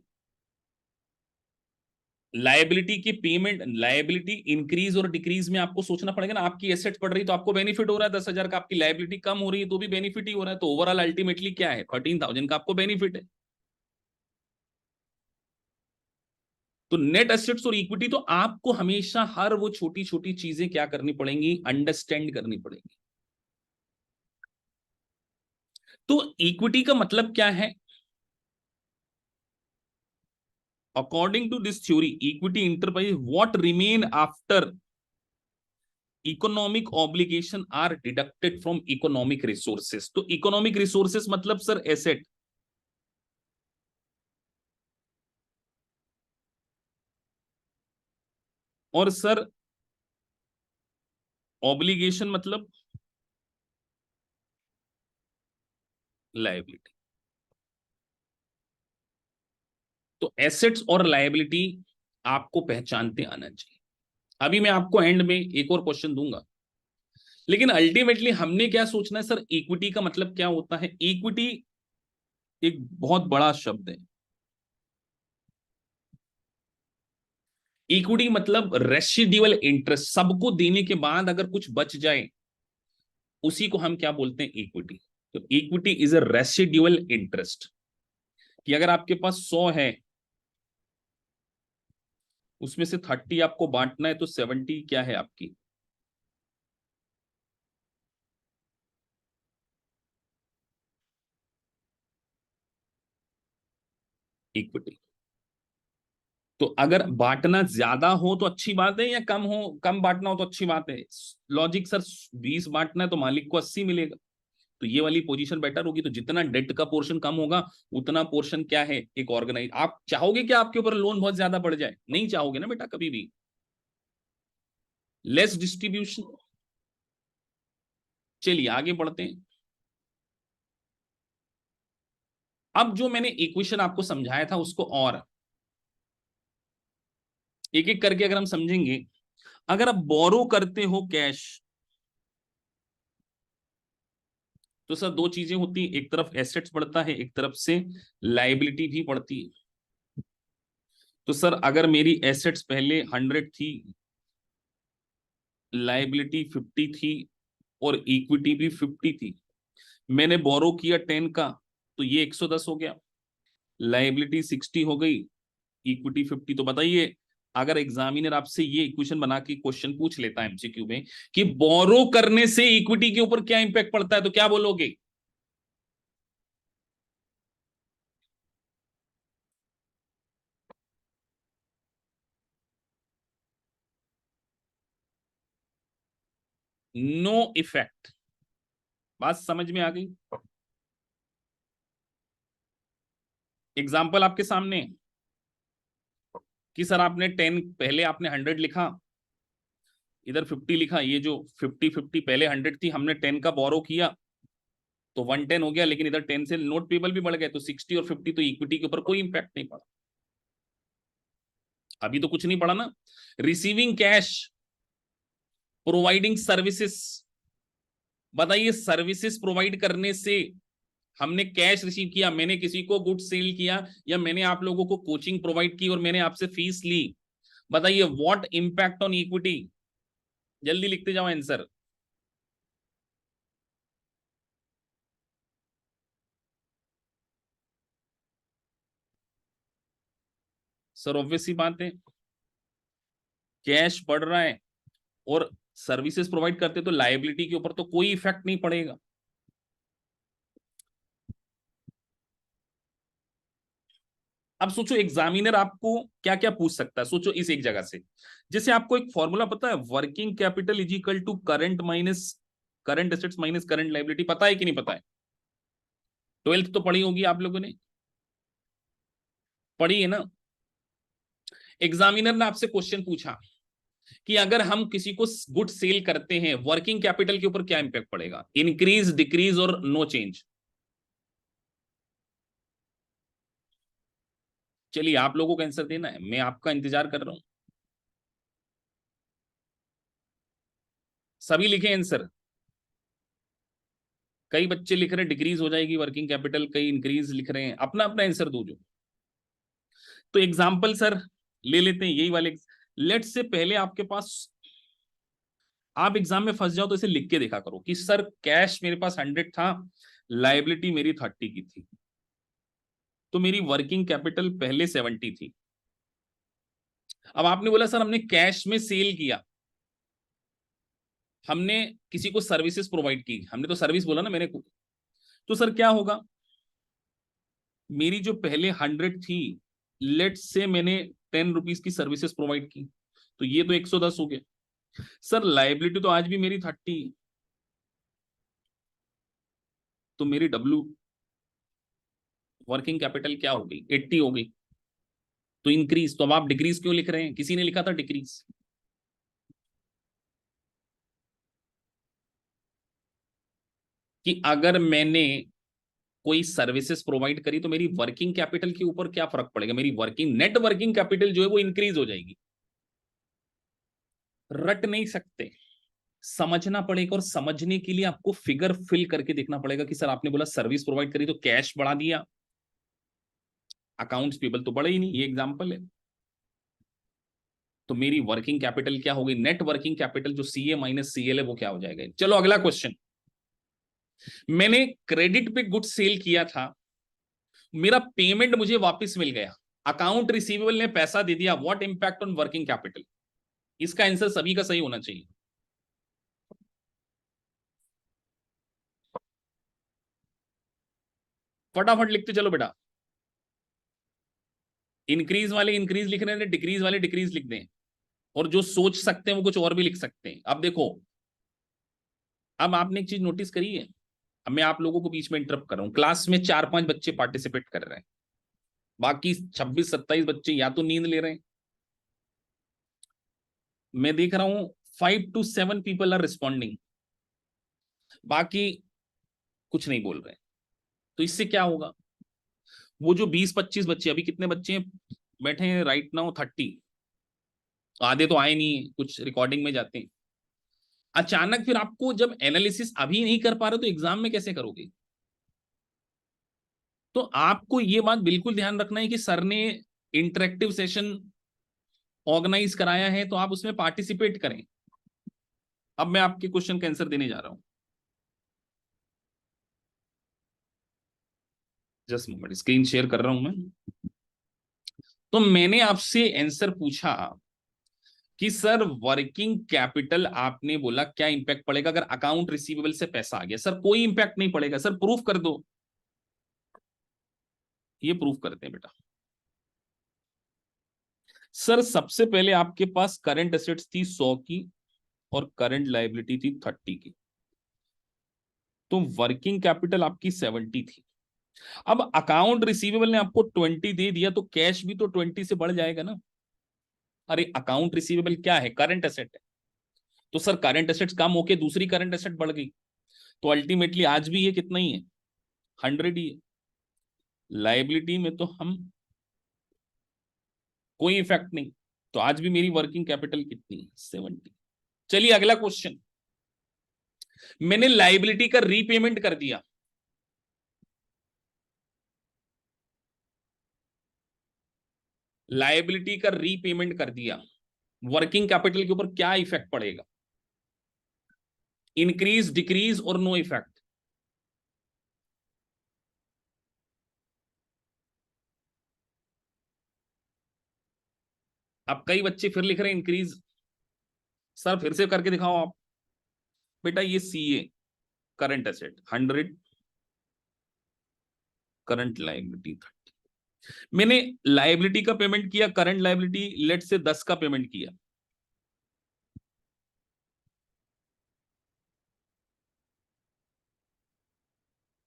लायबिलिटी की पेमेंट, लायबिलिटी इंक्रीज और डिक्रीज में आपको सोचना पड़ेगा ना। आपकी एसेट बढ़ रही तो आपको बेनिफिट हो रहा है 10,000 का, आपकी लायबिलिटी कम हो रही है तो भी बेनिफिट ही हो रहा है। तो ओवरऑल अल्टीमेटली क्या है, 13,000 का आपको बेनिफिट है। तो नेट एसेट्स और इक्विटी, तो आपको हमेशा हर वो छोटी छोटी चीजें क्या करनी पड़ेंगी, अंडरस्टैंड करनी पड़ेंगी। तो इक्विटी का मतलब क्या है? According to this theory, equity enterprise what remain after economic obligation are deducted from economic resources. तो इकोनॉमिक रिसोर्सेस मतलब सर एसेट, और सर ऑब्लिगेशन मतलब लायबिलिटी। तो एसेट्स और लायबिलिटी आपको पहचानते आना चाहिए। अभी मैं आपको एंड में एक और क्वेश्चन दूंगा, लेकिन अल्टीमेटली हमने क्या सोचना है सर, इक्विटी का मतलब क्या होता है? इक्विटी एक बहुत बड़ा शब्द है। इक्विटी मतलब रेसिड्यूअल इंटरेस्ट, सबको देने के बाद अगर कुछ बच जाए उसी को हम क्या बोलते हैं, इक्विटी। तो equity is a residual interest, कि अगर आपके पास 100 है, उसमें से 30 आपको बांटना है, तो 70 क्या है आपकी इक्विटी। तो अगर बांटना ज्यादा हो तो अच्छी बात है, या कम हो, कम बांटना हो तो अच्छी बात है। लॉजिक सर, 20 बांटना है तो मालिक को 80 मिलेगा, तो ये वाली पोजीशन बेटर होगी। तो जितना डेट का पोर्शन कम होगा उतना पोर्शन क्या है, एक ऑर्गेनाइज। आप चाहोगे कि आपके ऊपर लोन बहुत ज्यादा बढ़ जाए? नहीं चाहोगे ना बेटा कभी भी। Less distribution. चलिए आगे बढ़ते हैं। अब जो मैंने इक्वेशन आपको समझाया था उसको और एक एक करके अगर हम समझेंगे। अगर आप बोरो करते हो कैश, तो सर दो चीजें होती है, एक तरफ एसेट्स बढ़ता है, एक तरफ से लायबिलिटी भी बढ़ती है। तो सर अगर मेरी एसेट्स पहले 100 थी, लाइबिलिटी 50 थी और इक्विटी भी 50 थी, मैंने बोरो किया 10 का, तो ये 110 हो गया, लाइबिलिटी 60 हो गई, इक्विटी 50। तो बताइए, अगर एग्जामिनर आपसे ये इक्वेशन बना के क्वेश्चन पूछ लेता है एमसीक्यू में कि बोरो करने से इक्विटी के ऊपर क्या इंपैक्ट पड़ता है, तो क्या बोलोगे? No effect. बात समझ में आ गई? एग्जाम्पल आपके सामने कि सर आपने 10, पहले आपने 100 लिखा, इधर 50 लिखा, ये जो 50-50 पहले 100 थी, हमने 10 का बोरो किया तो 110 हो गया, लेकिन इधर 10 से नोट पेबल भी बढ़ गए, तो 60 और 50, तो इक्विटी के ऊपर कोई इंपैक्ट नहीं पड़ा। अभी तो कुछ नहीं पड़ा ना। रिसीविंग कैश, प्रोवाइडिंग सर्विसेज, बताइए सर्विसेज प्रोवाइड करने से हमने कैश रिसीव किया, मैंने किसी को गुड सेल किया, या मैंने आप लोगों को कोचिंग प्रोवाइड की और मैंने आपसे फीस ली, बताइए व्हाट इंपैक्ट ऑन इक्विटी? जल्दी लिखते जाओ आंसर। सर ऑब्वियस सी बात है, कैश बढ़ रहा है और सर्विसेज प्रोवाइड करते तो लायबिलिटी के ऊपर तो कोई इफेक्ट नहीं पड़ेगा। अब सोचो एग्जामिनर आपको क्या क्या पूछ सकता है, सोचो इस एक जगह से। जैसे आपको एक फॉर्मूला पता है, working capital is equal to current minus current assets minus current liability, पता है कि नहीं पता है? 12th तो पढ़ी होगी आप लोगों ने, पढ़ी है ना? एग्जामिनर ने आपसे क्वेश्चन पूछा कि अगर हम किसी को गुड सेल करते हैं, वर्किंग कैपिटल के ऊपर क्या इंपैक्ट पड़ेगा, इंक्रीज, डिक्रीज और नो चेंज? चलिए आप लोगों को आंसर देना है, मैं आपका इंतजार कर रहा हूं। सभी लिखे आंसर। कई बच्चे लिख रहे हैं डिक्रीज हो जाएगी वर्किंग कैपिटल, कई इंक्रीज लिख रहे हैं, अपना अपना आंसर दो जो। तो एग्जाम्पल सर ले लेते हैं यही वाले। लेट से पहले आपके पास, आप एग्जाम में फंस जाओ तो इसे लिख के देखा करो कि सर कैश मेरे पास 100 था, लाइबिलिटी मेरी 30 की थी, तो मेरी वर्किंग कैपिटल पहले 70 थी। अब आपने बोला सर हमने कैश में सेल किया, हमने किसी को सर्विसेज प्रोवाइड की, हमने तो सर्विस बोला ना मैंने, तो सर क्या होगा, मेरी जो पहले 100 थी, लेट से मैंने 10 रुपीज की सर्विसेज प्रोवाइड की, तो ये तो 110 हो गया। सर लाइबिलिटी तो आज भी मेरी 30, तो मेरी डब्ल्यू वर्किंग कैपिटल क्या हो गई, 80 हो गई, तो इंक्रीज। तो अब आप डिक्रीज क्यों लिख रहे हैं, किसी ने लिखा था डिक्रीज? कि अगर मैंने कोई सर्विसेज प्रोवाइड करी तो मेरी वर्किंग कैपिटल के ऊपर क्या फर्क पड़ेगा, मेरी वर्किंग नेट वर्किंग कैपिटल जो है वो इंक्रीज हो जाएगी। रट नहीं सकते, समझना पड़ेगा, और समझने के लिए आपको फिगर फिल करके देखना पड़ेगा कि सर आपने बोला सर्विस प्रोवाइड करी तो कैश बढ़ा दिया, अकाउंट्स पेबल तो बढ़े ही नहीं, ये एग्जांपल है। तो मेरी वर्किंग कैपिटल क्या होगी, नेट वर्किंग कैपिटल जो सीए माइनस सीएल है वो क्या हो जाएगा। चलो अगला क्वेश्चन, मैंने क्रेडिट पे गुड सेल किया था, मेरा पेमेंट मुझे वापस मिल गया, अकाउंट रिसीवेबल ने पैसा दे दिया, what impact on working capital? इसका आंसर सभी का सही होना चाहिए। फटाफट लिखते चलो बेटा। इंक्रीज वाले इंक्रीज लिख रहे हैं, डिक्रीज वाले डिक्रीज लिख दें, और जो सोच सकते हैं वो कुछ और भी लिख सकते हैं। अब देखो, अब आपने एक चीज नोटिस करी है, अब मैं आप लोगों को बीच में इंटरप्ट कर रहा हूं, क्लास में 4-5 बच्चे पार्टिसिपेट कर रहे हैं, बाकी 26-27 बच्चे या तो नींद ले रहे हैं। मैं देख रहा हूं 5 to 7 पीपल आर रिस्पॉन्डिंग, बाकी कुछ नहीं बोल रहे। तो इससे क्या होगा, वो जो 20-25 बच्चे, अभी कितने बच्चे हैं बैठे हैं राइट नाउ, 30, आधे तो आए नहीं है, कुछ रिकॉर्डिंग में जाते हैं। अचानक फिर आपको जब एनालिसिस अभी नहीं कर पा रहे तो एग्जाम में कैसे करोगे? तो आपको ये बात बिल्कुल ध्यान रखना है कि सर ने इंटरेक्टिव सेशन ऑर्गेनाइज कराया है तो आप उसमें पार्टिसिपेट करें। अब मैं आपके क्वेश्चन का आंसर देने जा रहा हूं, जस्ट मोमेंट, स्क्रीन शेयर कर रहा हूं मैं। तो मैंने आपसे आंसर पूछा कि सर वर्किंग कैपिटल आपने बोला क्या इंपैक्ट पड़ेगा अगर अकाउंट रिसीवेबल से पैसा आ गया। सर कोई इंपैक्ट नहीं पड़ेगा। सर प्रूफ कर दो। ये प्रूफ करते हैं बेटा। सर सबसे पहले आपके पास करंट एसेट्स थी 100 की और करंट लायबिलिटी थी 30 की, तो वर्किंग कैपिटल आपकी 70 थी। अब अकाउंट रिसीवेबल ने आपको 20 दे दिया तो कैश भी तो 20 से बढ़ जाएगा ना। अरे अकाउंट रिसीवेबल क्या है, करंट एसेट है, तो सर करंट एसेट्स कम होके दूसरी करंट एसेट बढ़ गई, तो अल्टीमेटली आज भी ये कितना ही है, 100 ही है। लायबिलिटी में तो हम कोई इफेक्ट नहीं, तो आज भी मेरी वर्किंग कैपिटल कितनी है, 70। चलिए अगला क्वेश्चन, मैंने लायबिलिटी का रीपेमेंट कर दिया, लायबिलिटी का रीपेमेंट कर दिया, वर्किंग कैपिटल के ऊपर क्या इफेक्ट पड़ेगा, इंक्रीज डिक्रीज और नो इफेक्ट। अब कई बच्चे फिर लिख रहे हैं इंक्रीज। सर फिर से करके दिखाओ आप। बेटा ये CA current asset 100, current liability 30, मैंने लायबिलिटी का पेमेंट किया, करंट लायबिलिटी लेट से 10 का पेमेंट किया,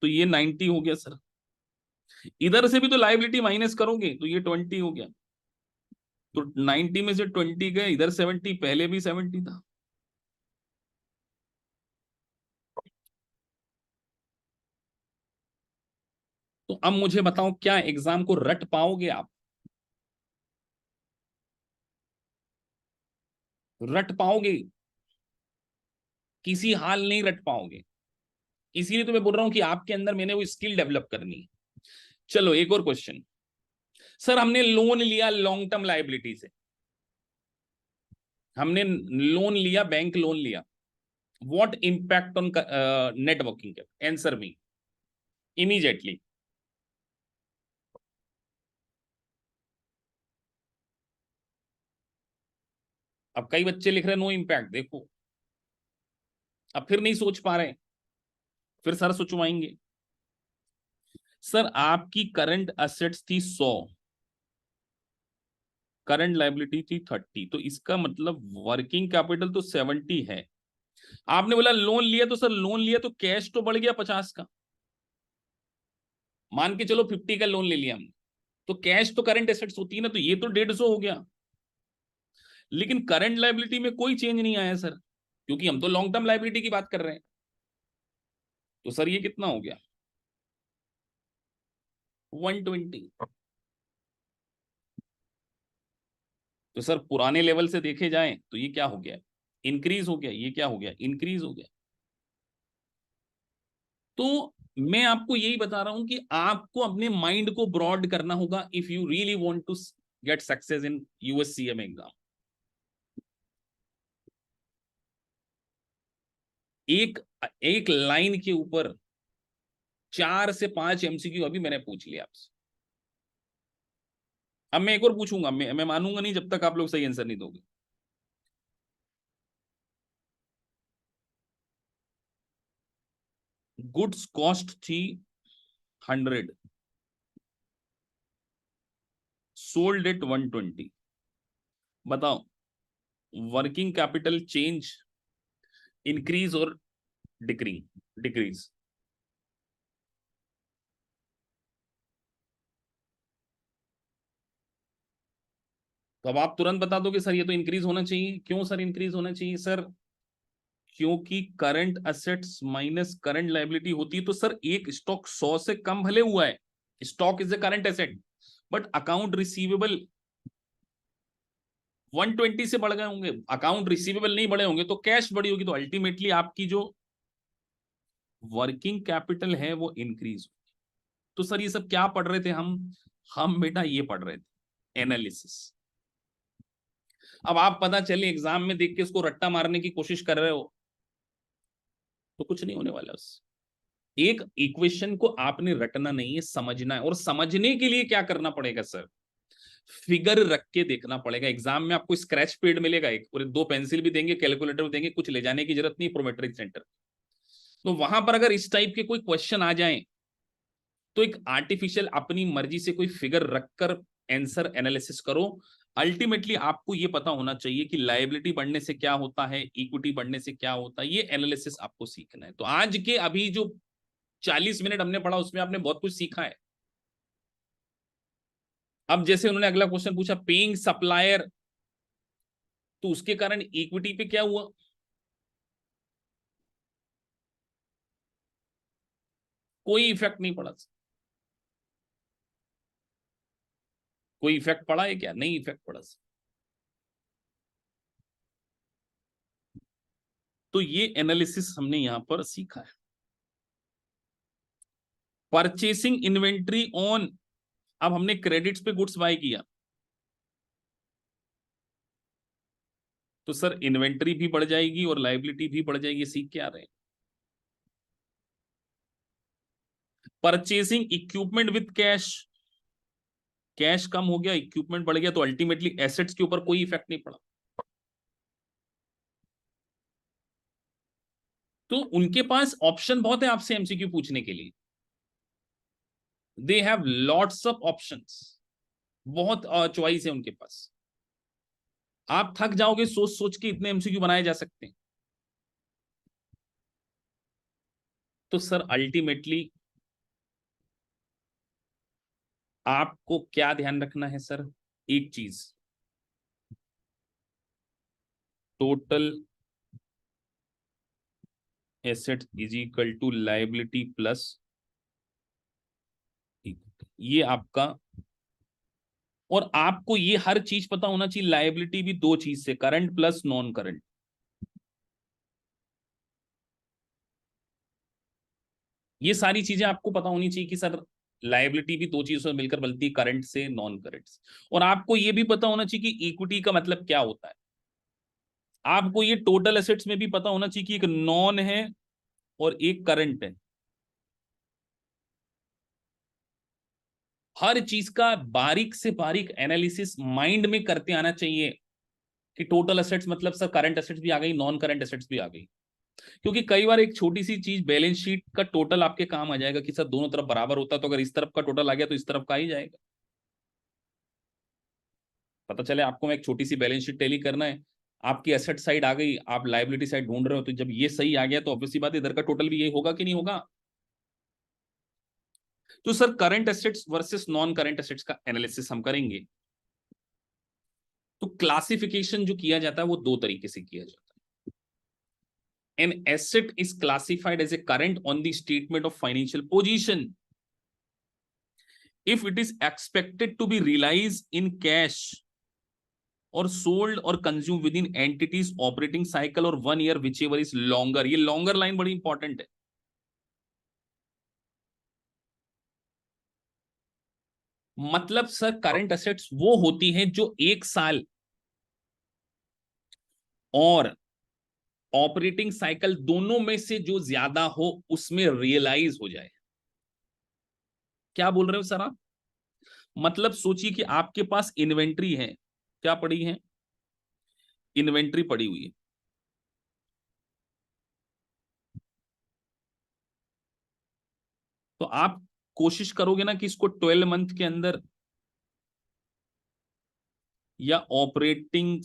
तो ये 90 हो गया सर। इधर से भी तो लायबिलिटी माइनस करोगे तो ये 20 हो गया, तो 90 में से 20 गए, इधर 70, पहले भी 70 था। तो अब मुझे बताओ क्या एग्जाम को रट पाओगे आप, रट पाओगे, किसी हाल नहीं रट पाओगे। इसीलिए तो मैं बोल रहा हूं कि आपके अंदर मैंने वो स्किल डेवलप करनी है। चलो एक और क्वेश्चन, सर हमने लोन लिया लॉन्ग टर्म लायबिलिटी से, हमने लोन लिया, बैंक लोन लिया, what impact on net working capital, answer me immediately. अब कई बच्चे लिख रहे हैं नो इम्पैक्ट, देखो अब फिर नहीं सोच पा रहे, फिर सर सोचवाएंगे। सर आपकी करंट असेट्स थी 100, करंट लायबिलिटी थी 30, तो इसका मतलब वर्किंग कैपिटल तो 70 है। आपने बोला लोन लिया, तो सर लोन लिया तो कैश तो बढ़ गया 50 का, मान के चलो 50 का लोन ले लिया हमने, तो कैश तो करंट एसेट्स होती है ना, तो ये तो 150 हो गया। लेकिन करंट लायबिलिटी में कोई चेंज नहीं आया सर, क्योंकि हम तो लॉन्ग टर्म लायबिलिटी की बात कर रहे हैं, तो सर ये कितना हो गया, 120। तो सर पुराने लेवल से देखे जाएं तो ये क्या हो गया, इंक्रीज हो गया, ये क्या हो गया, इंक्रीज हो गया। तो मैं आपको यही बता रहा हूं कि आपको अपने माइंड को ब्रॉड करना होगा if you really want to get success in USCM exam. एक एक लाइन के ऊपर 4 से 5 एमसीक्यू अभी मैंने पूछ लिया आपसे। अब मैं एक और पूछूंगा, मैं मानूंगा नहीं जब तक आप लोग सही आंसर नहीं दोगे। गुड्स कॉस्ट थी 100, सोल्ड एट 120, बताओ वर्किंग कैपिटल चेंज, इंक्रीज और डिक्रीज। तो अब आप तुरंत बता दोगे सर ये तो इंक्रीज होना चाहिए। क्यों सर इंक्रीज होना चाहिए सर, क्योंकि current assets minus current liability होती है, तो सर एक स्टॉक 100 से कम भले हुआ है, stock is a current asset, but account receivable 120 से बढ़ गए होंगे, अकाउंट रिसीवेबल नहीं बढ़े होंगे तो कैश बढ़ी होगी, तो अल्टीमेटली आपकी जो वर्किंग कैपिटल है वो इंक्रीज। तो सर ये सब क्या पढ़ रहे थे हम बेटा ये पढ़ रहे थे एनालिसिस। अब आप पता चले एग्जाम में देख के उसको रट्टा मारने की कोशिश कर रहे हो तो कुछ नहीं होने वाला उससे। एक इक्वेशन को आपने रटना नहीं है, समझना है। और समझने के लिए क्या करना पड़ेगा सर? फिगर रख के देखना पड़ेगा। एग्जाम में आपको स्क्रैच पेड मिलेगा एक, और 2 पेंसिल भी देंगे, कैलकुलेटर भी देंगे, कुछ ले जाने की जरूरत नहीं प्रोमेट्रिक सेंटर। तो वहां पर अगर इस टाइप के कोई क्वेश्चन आ जाए तो एक आर्टिफिशियल अपनी मर्जी से कोई फिगर रखकर आंसर एनालिसिस करो। अल्टीमेटली आपको ये पता होना चाहिए कि लायबिलिटी बढ़ने से क्या होता है, इक्विटी बढ़ने से क्या होता है, ये एनालिसिस आपको सीखना है। तो आज के अभी जो 40 मिनट हमने पढ़ा उसमें आपने बहुत कुछ सीखा है। अब जैसे उन्होंने अगला क्वेश्चन पूछा पेइंग सप्लायर, तो उसके कारण इक्विटी पे क्या हुआ? कोई इफेक्ट नहीं पड़ा। कोई इफेक्ट पड़ा है क्या? नहीं इफेक्ट पड़ा। तो ये एनालिसिस हमने यहां पर सीखा है। परचेसिंग इन्वेंट्री ऑन, अब हमने क्रेडिट्स पे गुड्स बाय किया तो सर इन्वेंट्री भी बढ़ जाएगी और लायबिलिटी भी बढ़ जाएगी। सीख के आ रहे हैं। Purchasing equipment with cash, cash कम हो गया, इक्विपमेंट बढ़ गया, तो अल्टीमेटली एसेट्स के ऊपर कोई इफेक्ट नहीं पड़ा। तो उनके पास ऑप्शन बहुत है आपसे एमसीक्यू पूछने के लिए। They have lots of options, बहुत चॉइस है उनके पास। आप थक जाओगे सोच सोच के, इतने एमसीक्यू बनाए जा सकते हैं। तो सर अल्टीमेटली आपको क्या ध्यान रखना है सर? एक चीज, total asset is equal to liability plus equity, ये आपका। और आपको ये हर चीज पता होना चाहिए। लायबिलिटी भी 2 चीज से, करंट प्लस नॉन करंट। ये सारी चीजें आपको पता होनी चाहिए कि सर लायबिलिटी भी 2 चीजों से मिलकर बनती है, करंट से नॉन करंट से। और आपको ये भी पता होना चाहिए कि इक्विटी का मतलब क्या होता है। आपको ये टोटल एसेट्स में भी पता होना चाहिए कि एक नॉन है और एक करंट है। हर चीज का बारीक से बारीक एनालिसिस माइंड में करते आना चाहिए कि टोटल एसेट्स मतलब सर करंट एसेट्स भी आ गई, नॉन करंट एसेट्स भी आ गई। क्योंकि कई बार एक छोटी सी चीज बैलेंस शीट का टोटल आपके काम आ जाएगा कि सर दोनों तरफ बराबर होता, तो अगर इस तरफ का टोटल आ गया तो इस तरफ का ही जाएगा। पता चले आपको में एक छोटी सी बैलेंस शीट टैली करना है, आपकी एसेट साइड आ गई, आप लायबिलिटी साइड ढूंढ रहे हो, तो जब ये सही आ गया तो ऑब्वियसली बात है इधर का टोटल भी यही होगा कि नहीं होगा। तो sir current assets versus non current assets का एनालिसिस हम करेंगे। तो क्लासिफिकेशन जो किया जाता है वो 2 तरीके से किया जाता है। An asset is classified as a current on the statement of financial position if it is expected to be realized in cash or sold or consumed within entities operating cycle or 1 year whichever is longer। ये longer line बड़ी इंपॉर्टेंट है। मतलब सर करंट एसेट्स वो होती हैं जो 1 साल और ऑपरेटिंग साइकिल दोनों में से जो ज्यादा हो उसमें रियलाइज हो जाए। क्या बोल रहे हो सर आप? मतलब सोचिए कि आपके पास इन्वेंट्री है, क्या पड़ी है? इन्वेंट्री पड़ी हुई है। तो आप कोशिश करोगे ना कि इसको 12 मंथ के अंदर, या ऑपरेटिंग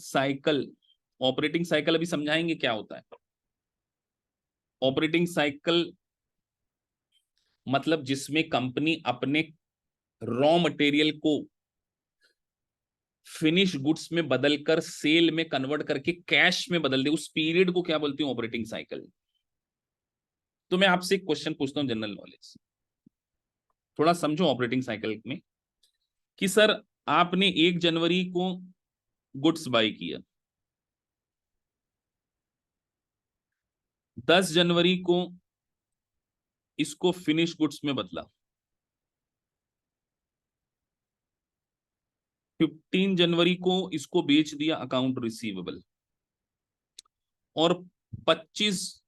साइकिल अभी समझाएंगे क्या होता है। ऑपरेटिंग साइकिल मतलब जिसमें कंपनी अपने रॉ मटेरियल को फिनिश गुड्स में बदलकर सेल में कन्वर्ट करके कैश में बदल दे, उस पीरियड को क्या बोलती हूँ? Operating cycle. तो मैं आपसे एक क्वेश्चन पूछता हूँ जनरल नॉलेज, थोड़ा समझो ऑपरेटिंग साइकिल में। कि सर आपने 1 जनवरी को गुड्स बाय किया, 10 जनवरी को इसको फिनिश गुड्स में बदला, 15 जनवरी को इसको बेच दिया अकाउंट रिसीवेबल, और 25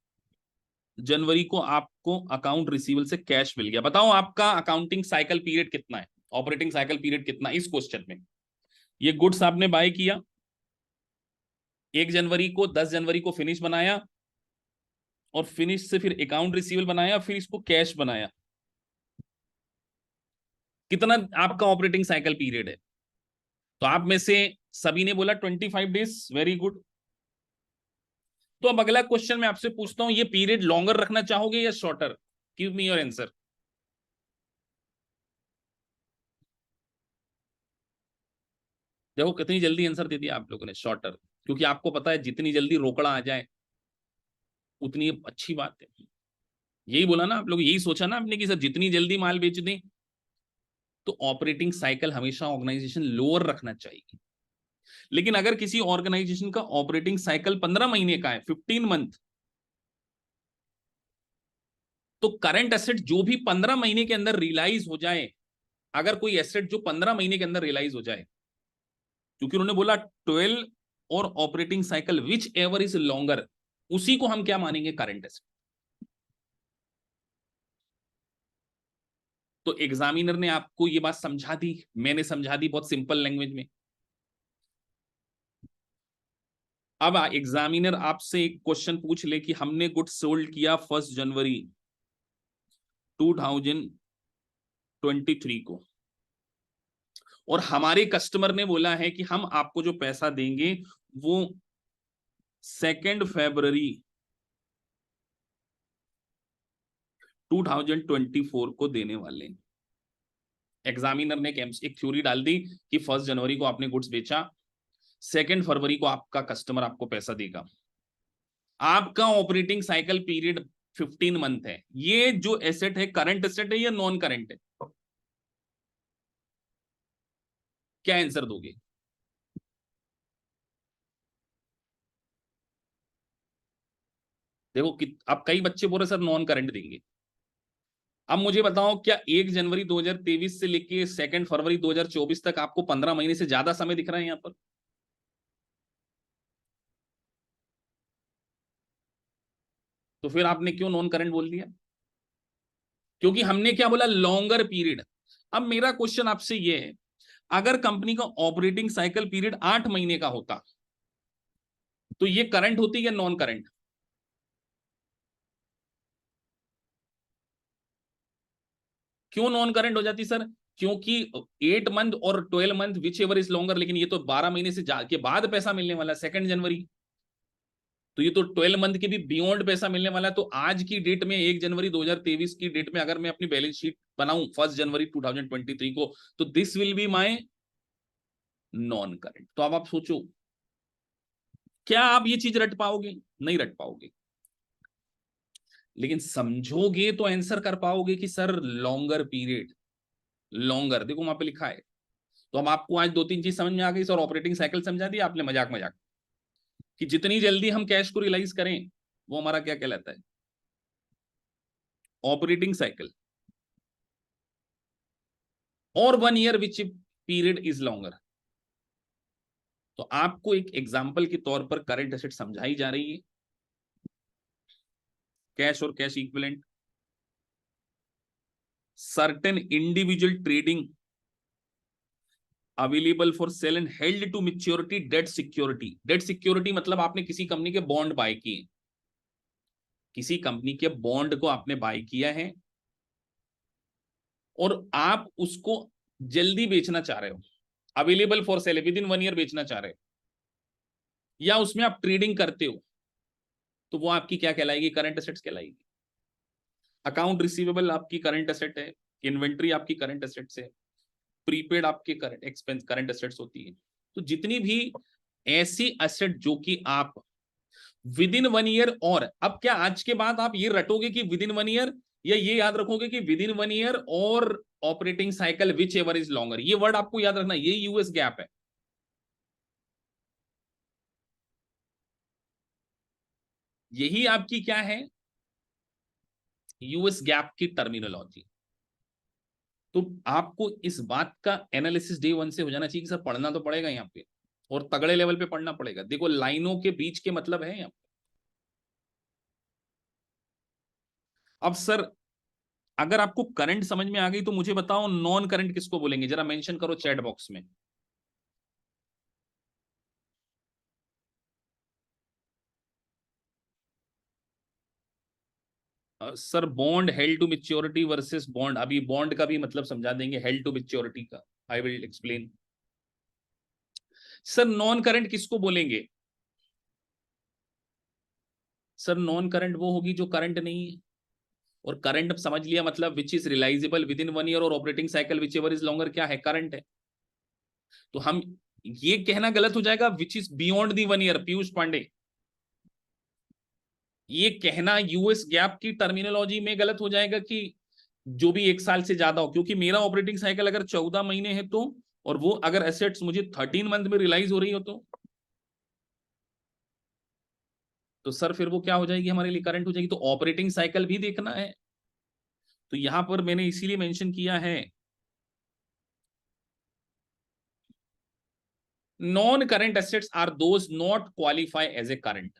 जनवरी को आपको अकाउंट रिसीवेबल से कैश मिल गया। बताओ आपका अकाउंटिंग साइकिल पीरियड कितना है, ऑपरेटिंग साइकिल पीरियड कितना इस क्वेश्चन में। ये गुड्स आपने बाय किया, 1 जनवरी को 10 जनवरी को फिनिश बनाया, और फिनिश से फिर अकाउंट रिसीवेबल बनाया, फिर इसको कैश बनाया। कितना आपका ऑपरेटिंग साइकिल पीरियड है? तो आप में से सभी ने बोला 25 डेज, वेरी गुड। तो अब अगला क्वेश्चन मैं आपसे पूछता हूं, ये पीरियड लॉन्गर रखना चाहोगे या shorter? Give me your answer. देखो कितनी जल्दी आंसर दे दिया आप लोगों ने, शॉर्टर, क्योंकि आपको पता है जितनी जल्दी रोकड़ा आ जाए उतनी अच्छी बात है। यही बोला ना आप लोग, यही सोचा ना आपने कि सर जितनी जल्दी माल बेच दें। तो ऑपरेटिंग साइकिल हमेशा ऑर्गेनाइजेशन लोअर रखना चाहिए। लेकिन अगर किसी ऑर्गेनाइजेशन का ऑपरेटिंग साइकिल 15 महीने का है, 15 मंथ, तो करंट एसेट जो भी 15 महीने के अंदर रियलाइज हो जाए, अगर कोई एसेट जो 15 महीने के अंदर रियलाइज हो जाए, क्योंकि उन्होंने बोला 12 और operating cycle whichever is longer, उसी को हम क्या मानेंगे, करंट एसेट। तो एग्जामिनर ने आपको ये बात समझा दी, मैंने समझा दी बहुत सिंपल लैंग्वेज में। अब एग्जामिनर आपसे एक क्वेश्चन पूछ ले कि हमने गुड्स सोल्ड किया 1 जनवरी 2023 को, और हमारे कस्टमर ने बोला है कि हम आपको जो पैसा देंगे वो 2 फरवरी 2024 को देने वाले हैं। एग्जामिनर ने एक थ्योरी डाल दी कि 1 जनवरी को आपने गुड्स बेचा, 2 फरवरी को आपका कस्टमर आपको पैसा देगा। आपका ऑपरेटिंग साइकिल पीरियड 15 मंथ है। ये जो एसेट है करंट एसेट है या नॉन करंट है? क्या आंसर दोगे? देखो कि अब कई बच्चे बोल रहे सर नॉन करंट देंगे। अब मुझे बताओ, क्या 1 जनवरी 2023 से लेके 2 फरवरी 2024 तक आपको 15 महीने से ज्यादा समय दिख रहा है यहां पर? तो फिर आपने क्यों नॉन करंट बोल दिया? क्योंकि हमने क्या बोला, लॉन्गर पीरियड। अब मेरा क्वेश्चन आपसे ये है, अगर कंपनी का ऑपरेटिंग साइकिल पीरियड 8 महीने का होता तो ये करंट होती या नॉन करंट? क्यों नॉन करंट हो जाती सर? क्योंकि 8 मंथ और 12 month which ever is longer, लेकिन ये तो 12 महीने से के बाद पैसा मिलने वाला 2 जनवरी, तो ये तो 12 मंथ के भी बियॉन्ड पैसा मिलने वाला है। तो आज की डेट में 1 जनवरी 2023 की डेट में अगर मैं अपनी बैलेंस शीट बनाऊं 1 जनवरी 2023 को, तो this will be my non current. तो अब आप सोचो, क्या आप ये चीज रट पाओगे? नहीं रट पाओगे। लेकिन समझोगे तो आंसर कर पाओगे कि सर लॉन्गर पीरियड, लॉन्गर देखो वहां पे लिखा है। तो हम आपको आज 2-3 चीज समझ में आ गई सर, ऑपरेटिंग साइकिल समझा दिया आपने, मजाक मजाक, कि जितनी जल्दी हम कैश को रियलाइज करें वो हमारा क्या कहलाता है, ऑपरेटिंग साइकिल। और 1 year which period is longer. तो आपको एक एग्जाम्पल के तौर पर करंट एसेट समझाई जा रही है, कैश और cash equivalent, certain individual trading available for sale and held to maturity debt security. Debt security मतलब आपने किसी कंपनी के बॉन्ड बाय किए, किसी कंपनी के बॉन्ड को आपने बाय किया है और आप उसको जल्दी बेचना चाह रहे हो, available for cell, with in 1 year बेचना चाह रहे हो, या उसमें आप ट्रेडिंग करते हो, तो वो आपकी क्या कहलाएगी, करंट एसेट्स कहलाएगी। अकाउंट रिसीवेबल आपकी करंट एसेट है, इन्वेंट्री आपकी करंट एसेट्स है, प्रीपेड आपके करंट एक्सपेंस करंट एसेट्स होती है। तो जितनी भी ऐसी एसेट जो कि आप विद इन 1 ईयर, और अब क्या आज के बाद आप ये रटोगे कि विद इन 1 ईयर, या ये याद रखोगे कि विद इन 1 ईयर और operating cycle whichever is longer, ये वर्ड आपको याद रखना, ये यूएस गैप है। यही आपकी क्या है, यूएस गैप की टर्मिनोलॉजी। तो आपको इस बात का एनालिसिस डे वन से हो जाना चाहिए कि सर पढ़ना तो पड़ेगा यहाँ पे, और तगड़े लेवल पे पढ़ना पड़ेगा। देखो लाइनों के बीच के मतलब है यहाँ पे। अब सर अगर आपको करंट समझ में आ गई तो मुझे बताओ नॉन करंट किसको बोलेंगे, जरा मेंशन करो चैट बॉक्स में। Sir bond held to maturity versus bond, अभी बॉन्ड का भी मतलब समझा देंगे, हेल्ड टू मेच्योरिटी का I will explain. Sir non current किसको बोलेंगे? सर नॉन करंट वो होगी जो करंट नहीं है, और करंट समझ लिया मतलब which is realisable within 1 year और operating cycle whichever is longer, क्या है? करंट है। तो हम ये कहना गलत हो जाएगा which is beyond the 1 year, Piyush Pandey, ये कहना यूएस गैप की टर्मिनोलॉजी में गलत हो जाएगा कि जो भी 1 साल से ज्यादा हो, क्योंकि मेरा ऑपरेटिंग साइकिल अगर 14 महीने है तो, और वो अगर एसेट्स मुझे 13 मंथ में रिलाइज हो रही हो तो सर फिर वो क्या हो जाएगी, हमारे लिए करंट हो जाएगी। तो ऑपरेटिंग साइकिल भी देखना है। तो यहां पर मैंने इसीलिए मेंशन किया है non current assets are those not qualify as a current.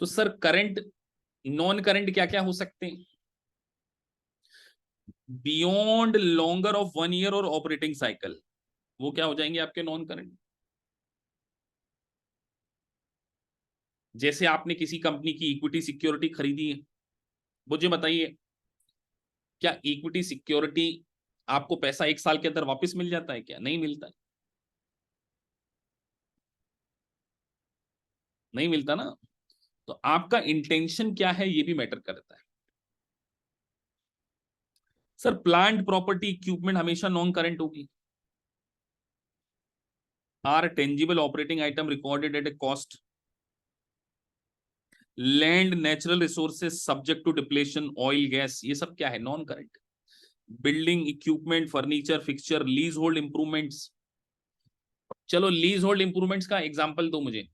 तो सर करंट, नॉन करंट क्या क्या हो सकते हैं? बियॉन्ड लॉन्गर ऑफ 1 ईयर और ऑपरेटिंग साइकिल, वो क्या हो जाएंगे आपके नॉन करंट। जैसे आपने किसी कंपनी की इक्विटी सिक्योरिटी खरीदी है, मुझे बताइए क्या इक्विटी सिक्योरिटी आपको पैसा 1 साल के अंदर वापस मिल जाता है? क्या नहीं मिलता है? नहीं मिलता ना। तो आपका इंटेंशन क्या है ये भी मैटर करता है। सर प्लांट प्रॉपर्टी इक्विपमेंट हमेशा नॉन करंट होगी। Are tangible operating item recorded at a cost. Land natural resources subject to depletion oil gas, ये सब क्या है? Non current. Building equipment furniture fixture lease hold improvements. चलो लीज होल्ड इंप्रूवमेंट्स का एग्जांपल दो मुझे।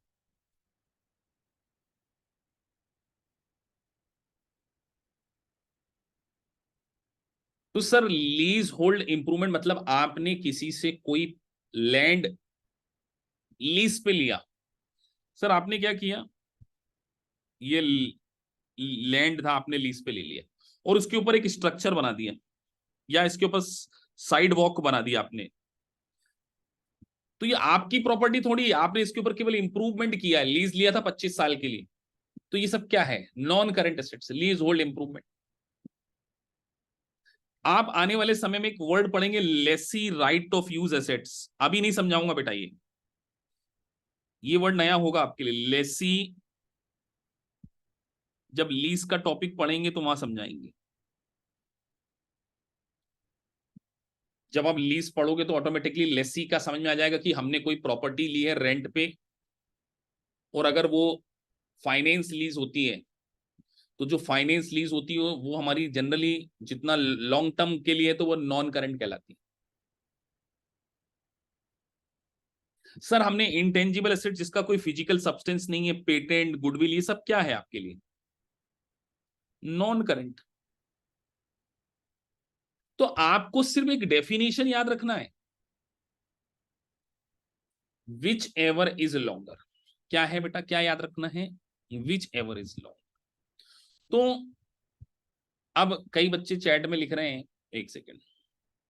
तो सर लीज होल्ड इंप्रूवमेंट मतलब आपने किसी से कोई लैंड लीज पे लिया। सर आपने क्या किया, ये लैंड था आपने लीज पे ले लिया, और उसके ऊपर एक स्ट्रक्चर बना दिया, या इसके ऊपर साइड वॉक बना दिया आपने। तो ये आपकी प्रॉपर्टी थोड़ी है, आपने इसके ऊपर केवल इंप्रूवमेंट किया है, लीज लिया था 25 साल के लिए। तो ये सब क्या है? Non current assets, lease hold improvement. आप आने वाले समय में एक वर्ड पढ़ेंगे, lessee right of use assets, अभी नहीं समझाऊंगा बेटा, ये वर्ड नया होगा आपके लिए, लेसी। जब लीज का टॉपिक पढ़ेंगे तो वहां समझाएंगे। जब आप लीज पढ़ोगे तो ऑटोमेटिकली लेसी का समझ में आ जाएगा कि हमने कोई प्रॉपर्टी ली है रेंट पे, और अगर वो फाइनेंस लीज होती है, तो जो फाइनेंस लीज होती है वो हमारी जनरली जितना लॉन्ग टर्म के लिए तो वो नॉन करंट कहलाती है। सर हमने इंटेंजिबल एसेट जिसका कोई फिजिकल सब्सटेंस नहीं है, पेटेंट गुडविल, ये सब क्या है आपके लिए? Non current. तो आपको सिर्फ एक डेफिनेशन याद रखना है, विच एवर इज लॉन्गर। क्या है बेटा, क्या याद रखना है? Which ever is long. तो अब कई बच्चे चैट में लिख रहे हैं, एक सेकेंड,